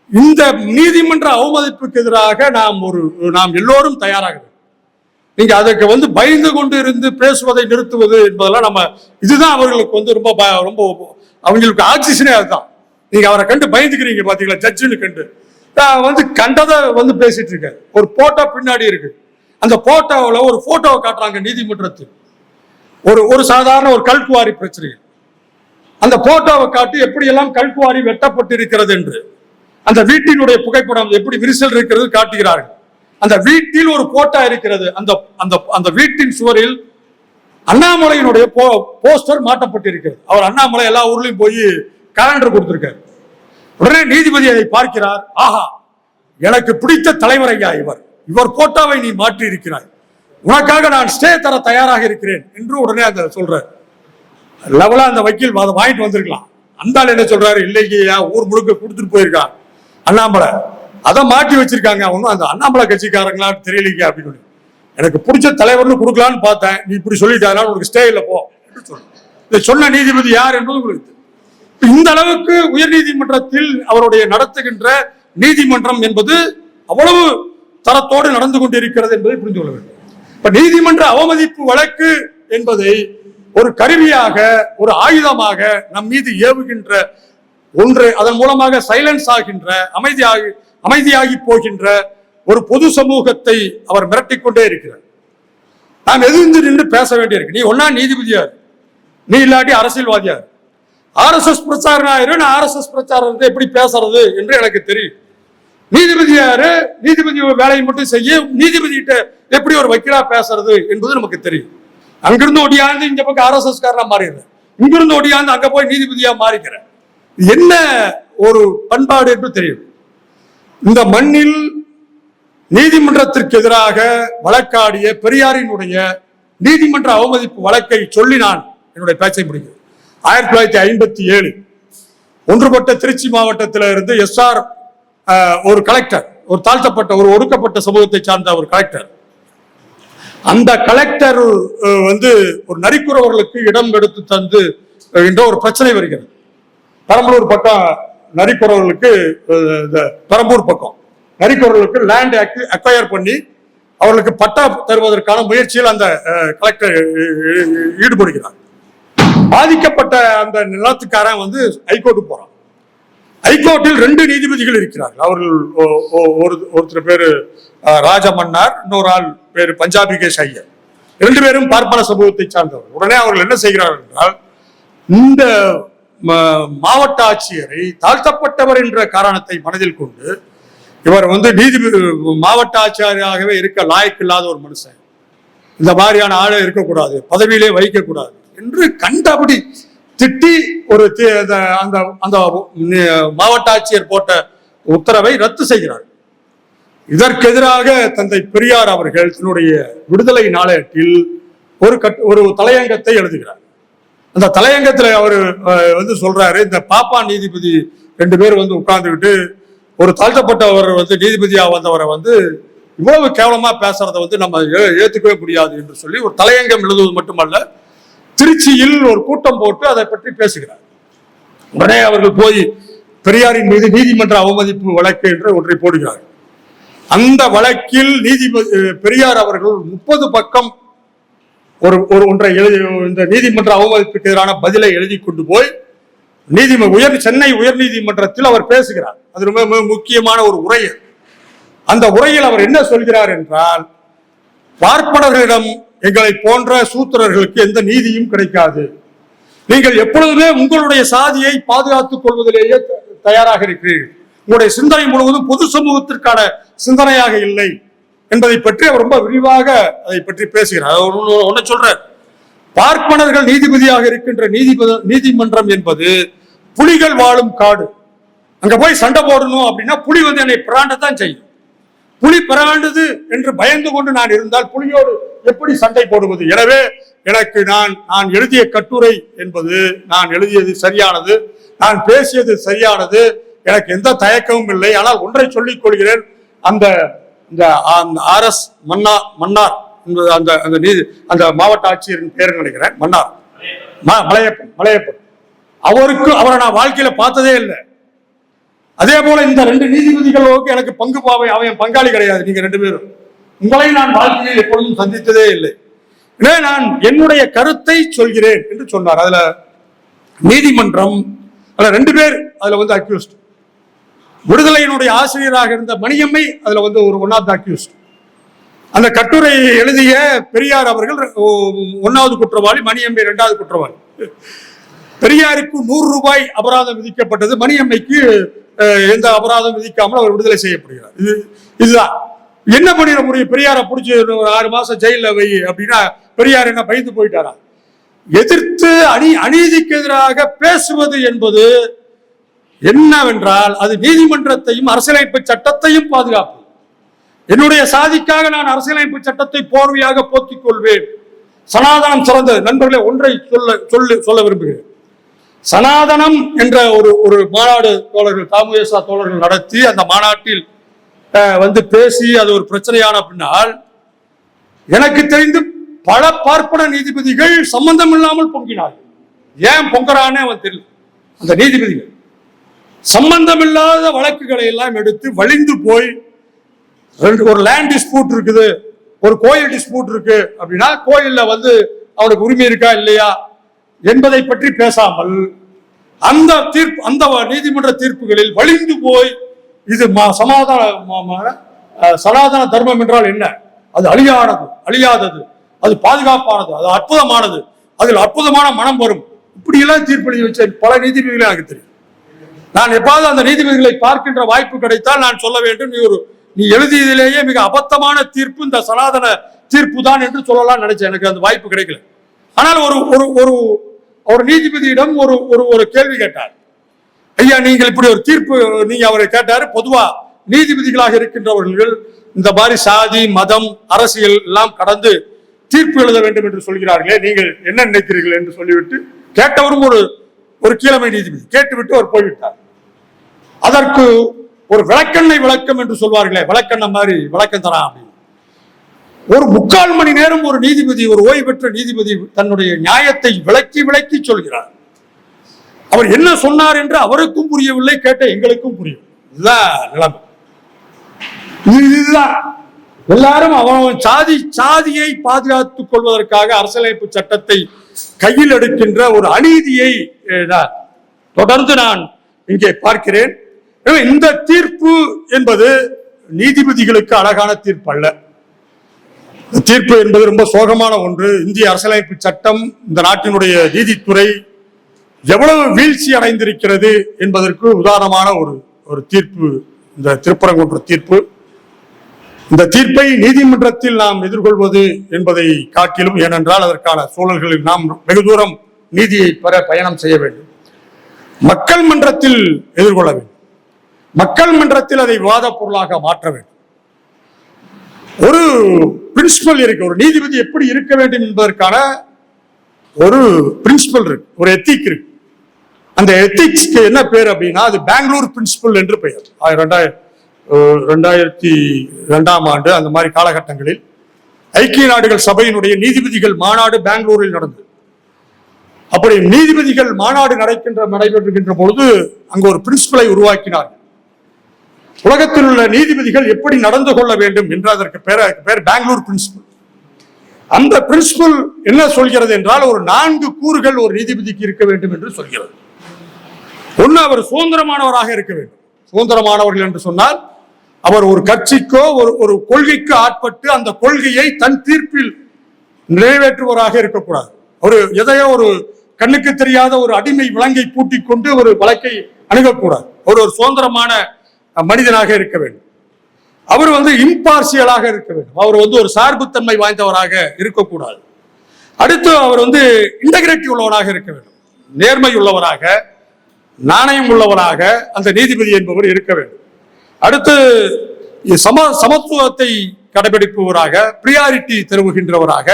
இந்த நீதிமன்ற அவமதிப்புக்கு எதிராக நாம் எல்லோரும் தயாராக வேண்டும். நீங்க அதுக்கு பயந்து கொண்டு இருந்து பேசுவதை நிறுத்துவது என்பதெல்லாம் இதுதான் அவர்களுக்கு ரொம்ப ரொம்ப அவங்களுக்கு ஆக்சிஜனே அதுதான். நீங்க அவரை கண்டு பயந்துக்கிறீங்க பாத்தீங்களா, ஜட்ஜுன்னு கண்டு வந்து கண்டதை வந்து பேசிட்டு இருக்காரு. ஒரு போட்டோ பின்னாடி இருக்கு. அந்த போட்டோவில் ஒரு போட்டோவை காட்டுறாங்க நீதிமன்றத்தில். ஒரு சாதாரண ஒரு கல்குவாரி பிரச்சனை. அந்த போட்டோவை காட்டி எப்படியெல்லாம் கல்குவாரி வெட்டப்பட்டிருக்கிறது என்று, அந்த வீட்டினுடைய புகைப்படம் எப்படி விரிசல் இருக்கிறது காட்டுகிறார்கள். அந்த வீட்டில் ஒரு போட்டோ இருக்கிறது. அந்த அந்த அந்த வீட்டின் சுவரில் அண்ணாமலையினுடைய போஸ்டர் மாட்டப்பட்டிருக்கிறது. அவர் அண்ணாமலை எல்லா ஊர்லயும் போய் கேலண்டர் கொடுத்திருக்காரு. உடனே நீதிபதி அதை பார்க்கிறார். ஆஹா, எனக்கு பிடித்த தலைவர் ஐயா இவர் போட்டோவை நீ மாற்றி இருக்கிறாய், உனக்காக நான் ஸ்டே தர தயாராக இருக்கிறேன் என்று உடனே அந்த சொல்றாரு. லெவலா அந்த வக்கீல் அதை வாங்கிட்டு வந்திருக்கலாம். அந்த ஆள் என்ன சொல்றாரு, இல்லையா ஊர் முழுக்க கொடுத்துட்டு போயிருக்கான் அண்ணாமலை, அதை மாட்டி வச்சிருக்காங்க. ஒன்னும் அந்த அண்ணாமலை கட்சிக்காரங்களான்னு தெரியலீங்க அப்படின்னு. எனக்கு பிடிச்ச தலைவர்னு கொடுக்கலான்னு பார்த்தேன், நீ இப்படி சொல்லிட்டாலும் உனக்கு ஸ்டே இல்லை போ என்று சொல்ல. இதை சொன்ன நீதிபதி யார் என்பது உங்களுக்கு இந்த அளவுக்கு உயர் நீதிமன்றத்தில் அவருடைய நடத்துகின்ற நீதிமன்றம் என்பது அவ்வளவு தரத்தோடு நடந்து கொண்டிருக்கிறது என்பதை புரிந்து கொள்ள வேண்டும். இப்ப நீதிமன்ற அவமதிப்பு வழக்கு என்பதை ஒரு கருவியாக, ஒரு ஆயுதமாக நம் மீது ஏவுகின்ற ஒன்று, அதன் மூலமாக சைலன்ஸ் ஆகின்ற, அமைதியாகி போகின்ற ஒரு பொது சமூகத்தை அவர் மிரட்டிக்கொண்டே இருக்கிறார். நாம் எதிர்த்து நின்று பேச வேண்டியிருக்கு. நீ ஒன்னா நீதிபதியார், நீ இல்லாட்டி அரசியல்வாதியார். RSS பிரச்சாரனாயிரு, நான் RSS பிரச்சாரத்தை எப்படி பேசுறது என்று எனக்கு தெரியும். நீதிபதியாரு, நீதிபதி வேலையை மட்டும் செய்ய, நீதிபதிகிட்ட எப்படி ஒரு வக்கீலா பேசுறது என்பது நமக்கு தெரியும். அங்கிருந்து ஒடியாந்து இந்த பக்கம் RSS காரனா மாறிடுறேன், இங்கிருந்து ஒடியாந்து அங்க போய் நீதிபதியா மாறிக்கிறேன். என்ன ஒரு பண்பாடு என்று தெரியும். இந்த மண்ணில் நீதிமன்றத்திற்கு எதிராக வழக்காடிய பெரியாரினுடைய நீதிமன்ற அவமதிப்பு வழக்கை சொல்லி நான் என்னுடைய பேச்சை முடிக்கிறேன். 1957 ஒன்றுபட்ட திருச்சி மாவட்டத்தில் இருந்து SR ஒரு கலெக்டர், ஒரு தாழ்த்தப்பட்ட, ஒரு ஒடுக்கப்பட்ட சமூகத்தை சார்ந்த ஒரு கலெக்டர். அந்த கலெக்டர் வந்து ஒரு நரிக்குறவர்களுக்கு இடம் எடுத்து தந்து என்ற ஒரு பிரச்சனை வருகிறது. பெரம்பலூர் பக்கம் நரிக்குறவர்களுக்கு, பெரம்பூர் பக்கம் நரிக்குறவர்களுக்கு லேண்ட் அக்வயர் பண்ணி அவர்களுக்கு பட்டா தருவதற்கான முயற்சியில் அந்த கலெக்டர் ஈடுபடுகிறார். பாதிக்கப்பட்ட அந்த நிலத்துக்காரன் வந்து ஹைகோர்ட்டு போறான். ஹைகோர்ட்டில் 2 நீதிபதிகள் இருக்கிறார்கள். அவர்கள் ஒருத்தர் பேரு ராஜமன்னார், இன்னொரு ஆள் பேரு பஞ்சாபிகேஷ் ஐயர். 2 பேரும் பார்ப்பன சமூகத்தை சார்ந்தவர். உடனே அவர்கள் என்ன செய்கிறார்கள் என்றால், இந்த மாவட்ட ஆட்சியரை தாழ்த்தப்பட்டவர் என்ற காரணத்தை மனதில் கொண்டு, இவர் வந்து மாவட்ட ஆட்சியராகவே இருக்க லாய்க்கு இல்லாத ஒரு மனுஷன், இந்த மாதிரியான ஆளை இருக்கக்கூடாது, பதவியிலே வைக்கக்கூடாது என்று கண்டபடி திட்டி ஒரு அந்த மாவட்ட ஆட்சியர் போட்ட உத்தரவை ரத்து செய்கிறார். இதற்கு எதிராக தந்தை பெரியார் அவர்கள் தன்னுடைய விடுதலை நாளேட்டில் ஒரு தலையங்கத்தை எழுதுகிறார். அந்த தலையங்கத்தில் அவர் வந்து சொல்றாரு, இந்த பாப்பா நீதிபதி 2 பேர் வந்து உட்கார்ந்துக்கிட்டு ஒரு தாழ்த்தப்பட்டவர் வந்து நீதிபதியா வந்தவரை வந்து இவ்வளவு கேவலமா பேசுறதை வந்து நம்ம ஏத்துக்கவே முடியாது என்று சொல்லி ஒரு தலையங்கம் எழுதுவது மட்டுமல்ல, திருச்சியில் ஒரு கூட்டம் போட்டு அதை பற்றி பேசுகிறார். உடனே அவர்கள் போய் பெரியாரின் மீது நீதிமன்ற அவமதிப்பு வழக்கு என்று ஒன்றை போடுகிறார். அந்த வழக்கில் பெரியார் அவர்கள் 30 பக்கம் ஒன்றை இந்த நீதிமன்ற அவமதிப்புக்கு எதிரான பதிலை எழுதி கொண்டு போய் சென்னை உயர் நீதிமன்றத்தில் அவர் பேசுகிறார். அது ரொம்ப முக்கியமான ஒரு உரை. அந்த உரையில் அவர் என்ன சொல்கிறார் என்றால், பார்ப்பனர்களிடம் எங்களை போன்ற சூத்திரர்களுக்கு எந்த நீதியும் கிடைக்காது, நீங்கள் எப்பொழுதுமே உங்களுடைய சாதியை பாதுகாத்துக் கொள்வதிலேயே தயாராக இருக்கிறீர்கள், உங்களுடைய சிந்தனை முழுவதும் பொது சமூகத்திற்கான சிந்தனையாக இல்லை என்பதை பற்றி அவர் ரொம்ப விரிவாக அதை பற்றி பேசுகிறார். ஒன்னு சொல்றார், பார்ப்பனர்கள் நீதிபதியாக இருக்கின்ற நீதிமன்றம் என்பது புலிகள் வாழும் காடு, அங்க போய் சண்டை போடணும் அப்படின்னா புலி வந்து என்னை பிராண்டத்தான் செய்யும், புலி பிராண்டது என்று பயந்து கொண்டு நான் இருந்தால் புலியோடு எப்படி சண்டை போடுவது? எனவே எனக்கு நான் எழுதிய கட்டுரை என்பது, நான் எழுதியது சரியானது, நான் பேசியது சரியானது, எனக்கு எந்த தயக்கமும் இல்லை. ஆனால் ஒன்றை சொல்லிக் கொள்கிறேன், அந்த RS மன்னார் அந்த மாவட்ட ஆட்சியரின் பேர் நினைக்கிறேன், மன்னார் மலையப்பன், அவரை நான் வாழ்க்கையில பார்த்ததே இல்லை. அதே போல இந்த 2 நீதிபதிகளுக்கு எனக்கு பங்கு பாவை, அவன் பங்காளி கிடையாது, நீங்க 2 பேரும், உங்களை நான் வாழ்க்கையில் எப்பொழுதும் சந்தித்ததே இல்லை. எனவே நான் என்னுடைய கருத்தை சொல்கிறேன் என்று சொன்னார். அதுல நீதிமன்றம் அதுல 2 பேர் அதுல வந்து அக்யூஸ்ட். விடுதலையினுடைய ஆசிரியராக இருந்த மணியம்மை அதுல வந்து ஒரு 1வது அக்யூஸ்ட். அந்த கட்டுரை எழுதிய பெரியார் அவர்கள் 1வது குற்றவாளி, மணியம்மை 2வது குற்றவாளி. பெரியாருக்கு 100 ரூபாய் அபராதம் விதிக்கப்பட்டது, மணியம்மைக்கு எந்த அபராதம் விதிக்காமல் அவர் விடுதலை செய்யப்படுகிறார். இதுதான் என்ன பண்ணிட முடியும்? பெரியாரை பிடிச்சி 6 மாசம் ஜெயில வை அப்படின்னா பெரியார் என்ன பயந்து போயிட்டாரா? எதிர்த்து அநீதிக்கு எதிராக பேசுவது என்பது என்னவென்றால் அது நீதிமன்றத்தையும் அரசியலமைப்பு சட்டத்தையும் பாதுகாப்பு. என்னுடைய சாதிக்காக நான் அரசியலமைப்பு சட்டத்தை போர்வையாக போத்திக் கொள்வேன். சனாதனம் சிறந்தது. நண்பர்களே, ஒன்றை சொல்ல விரும்புகிறேன். சனாதனம் என்ற ஒரு மாநாடு தோழர்கள் தாமுயசா தோழர்கள் நடத்தி அந்த மாநாட்டில் வந்து பேசி அது ஒரு பிரச்சனையான பின்னால் எனக்கு தெரிந்து பல பார்ப்பன நீதிபதிகள் சம்பந்தம் இல்லாமல் பொங்கினார்கள். ஏன் பொங்கறானே அவன் தெரியல. அந்த நீதிபதிகள் சம்பந்தமில்லாத வழக்குகளை எல்லாம் எடுத்து வலிந்து போய் ஒரு லேண்ட் டிஸ்பியூட் இருக்குது, ஒரு கோயில் டிஸ்பியூட் இருக்கு அப்படின்னா கோயில்ல வந்து அவனுக்கு உரிமை இருக்கா இல்லையா என்பதை பற்றி பேசாமல் அந்த நீதிமன்ற தீர்ப்புகளில் வலிந்து போய் இது சனாதன தர்மம் என்றால் என்ன, அது அழியாதது, அது பாதுகாப்பானது, அது அற்புதமானது, அதில் அற்புதமான மனம் வரும், இப்படி எல்லாம் தீர்ப்பளித்து வச்ச பல நீதிபதிகளை எனக்கு தெரியும். நான் எப்பாவது அந்த நீதிபதிகளை பார்க்கின்ற வாய்ப்பு கிடைத்தால் நான் சொல்ல வேண்டும், நீ எழுதியதிலேயே மிக அபத்தமான தீர்ப்பு இந்த சனாதன தீர்ப்பு தான் என்று சொல்லலாம் நினைச்சேன். எனக்கு அந்த வாய்ப்பு கிடைக்கல. ஆனால் ஒரு நீதிபதியிடம் ஒரு கேள்வி கேட்டார். ஐயா, நீங்கள் இப்படி ஒரு தீர்ப்பு, நீங்க அவரை கேட்டாரு, பொதுவா நீதிபதிகளாக இருக்கின்றவர்கள் இந்த மாதிரி சாதி மதம் அரசியல் எல்லாம் கடந்து தீர்ப்பு எழுத வேண்டும் என்று சொல்கிறார்களே, நீங்கள் என்ன நினைக்கிறீர்கள் என்று சொல்லிவிட்டு கேட்டவரும் ஒரு கீழமை நீதிபதி கேட்டுவிட்டு அவர் போய்விட்டார். அதற்கு ஒரு விளக்கெண்ணெய் விளக்கம் என்று சொல்வார்களே, விளக்கெண்ணெய் மாதிரி விளக்கம் தரா அப்படின்னு ஒரு 3/4 மணி நேரம் ஒரு நீதிபதி, ஒரு ஓய்வு பெற்ற நீதிபதி தன்னுடைய நியாயத்தை விளக்கி சொல்கிறார். அவர் என்ன சொன்னார் என்று அவருக்கும் புரியவில்லை, கேட்ட எங்களுக்கும் புரியவில்லை. இதுதான் நிலைமை. இதுதான் எல்லாரும் அவன் சாதியை பாதுகாத்துக் கொள்வதற்காக அரசியலமைப்பு சட்டத்தை கையில் எடுக்கின்ற ஒரு அநீதியை தொடர்ந்து நான் இங்கே பார்க்கிறேன். இந்த தீர்ப்பு என்பது நீதிபதிகளுக்கு அழகான தீர்ப்பு அல்ல. தீர்ப்பு என்பது ரொம்ப சோகமான ஒன்று. இந்திய அரசியலமைப்பு சட்டம், இந்த நாட்டினுடைய நீதித்துறை எவ்வளவு வீழ்ச்சி அடைந்திருக்கிறது என்பதற்கு உதாரணமான ஒரு தீர்ப்பு இந்த திருப்பரங்குன்ற தீர்ப்பு. இந்த தீர்ப்பை நீதிமன்றத்தில் நாம் எதிர்கொள்வது என்பதை காட்டிலும், ஏனென்றால் அதற்கான சூழல்களில் நாம் வெகு தூரம் நீதியை பெற பயணம் செய்ய வேண்டும். மக்கள் மன்றத்தில் எதிர்கொள்ள வேண்டும். மக்கள் மன்றத்தில் அதை விவாத பொருளாக மாற்ற வேண்டும். ஒரு பிரின்சிபல் இருக்கு, ஒரு நீதிபதி எப்படி இருக்க வேண்டும் என்பதற்கான ஒரு பிரின்சிபல் இருக்கு, ஒரு எத்திக் இருக்கு. அந்த எத்திக்ஸ்க்கு என்ன பேர் அப்படின்னா அது பெங்களூர் பிரின்சிபல் என்று பெயர். 2002ஆம் ஆண்டு அந்த மாதிரி காலகட்டங்களில் ஐக்கிய நாடுகள் சபையினுடைய நீதிபதிகள் மாநாடு பெங்களூரில் நடந்தது. அப்படி நீதிபதிகள் மாநாடு நடைபெறுகின்ற பொழுது அங்கு ஒரு பிரின்சிபலை உருவாக்கினார்கள். உலகத்தில் உள்ள நீதிபதிகள் எப்படி நடந்து கொள்ள வேண்டும் என்று அதற்கு பேர் பெங்களூர் பிரின்சிபல். அந்த பிரின்சிபல் என்ன சொல்கிறது என்றால் ஒரு 4 கூறுகள் ஒரு நீதிபதிக்கு இருக்க வேண்டும் என்று சொல்கிறது. ஒன்று, அவர் சுதந்திரமானவராக இருக்க வேண்டும். சுதந்திரமானவர்கள் என்று சொன்னால் அவர் ஒரு கட்சிக்கோ ஒரு கொள்கைக்கு ஆட்பட்டு அந்த கொள்கையை தன் தீர்ப்பில் நிறைவேற்றுவராக இருக்கக்கூடாது. எதையோ ஒரு கண்ணுக்கு தெரியாத ஒரு அடிமை விலங்கை பூட்டிக் கொண்டு ஒரு வழக்கை அணுகக்கூடாது. ஒரு சுதந்திரமான மனிதனாக இருக்க வேண்டும். அவர் இம்பார்சியலாக இருக்க வேண்டும். அவர் ஒரு சார்புத்தன்மை வாய்ந்தவராக இருக்கக்கூடாது. அடுத்து அவர் இன்டெகிரிட்டி உள்ளவராக இருக்க வேண்டும். நேர்மை உள்ளவராக, நாணயம் உள்ளவராக அந்த நீதிபதி என்பவர் இருக்க வேண்டும். அடுத்து சமத்துவத்தை கடைபிடிப்பவராக, பிரியாரிட்டி தருவுகின்றவராக,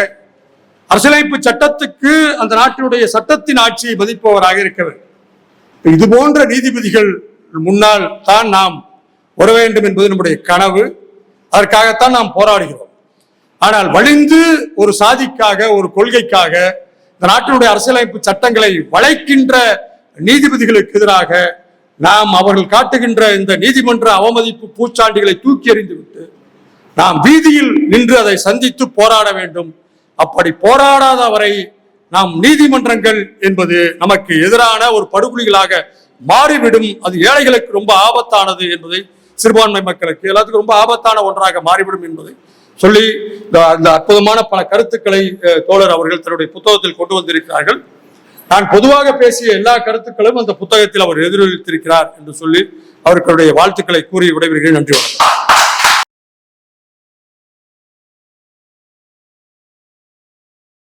அரசியலமைப்பு சட்டத்துக்கு அந்த நாட்டினுடைய சட்டத்தின் ஆட்சியை மதிப்பவராக இருக்க வேண்டும். இது போன்ற நீதிபதிகள் முன்னால் தான் நாம் வர வேண்டும் என்பது நம்முடைய கனவு. அதற்காகத்தான் நாம் போராடுகிறோம். ஆனால் வலிந்து ஒரு சாதிக்காக, ஒரு கொள்கைக்காக இந்த நாட்டினுடைய அரசியலமைப்பு சட்டங்களை வளைக்கின்ற நீதிபதிகளுக்கு எதிராக நாம் அவர்கள் காட்டுகின்ற இந்த நீதிமன்ற அவமதிப்பு பூச்சாண்டிகளை தூக்கி எறிந்துவிட்டு நாம் வீதியில் நின்று அதை சந்தித்து போராட வேண்டும். அப்படி போராடாதவரை நாம் நீதிமன்றங்கள் என்பது நமக்கு எதிரான ஒரு படுகொலிகளாக மாறிவிடும். அது ஏழைகளுக்கு ரொம்ப ஆபத்தானது என்பதை, சிறுபான்மை மக்களுக்கு எல்லாத்துக்கும் ரொம்ப ஆபத்தான ஒன்றாக மாறிவிடும் என்பதை சொல்லி இந்த அற்புதமான பல கருத்துக்களை தோழர் அவர்கள் தன்னுடைய புத்தகத்தில் கொண்டு வந்திருக்கிறார்கள். நான் பொதுவாக பேசிய எல்லா கருத்துக்களும் அந்த புத்தகத்தில் அவர் எதிரொலித்திருக்கிறார் என்று சொல்லி அவர்களுடைய வாழ்த்துக்களை கூறி விடைபெறுகிறேன். நன்றி, வணக்கம்.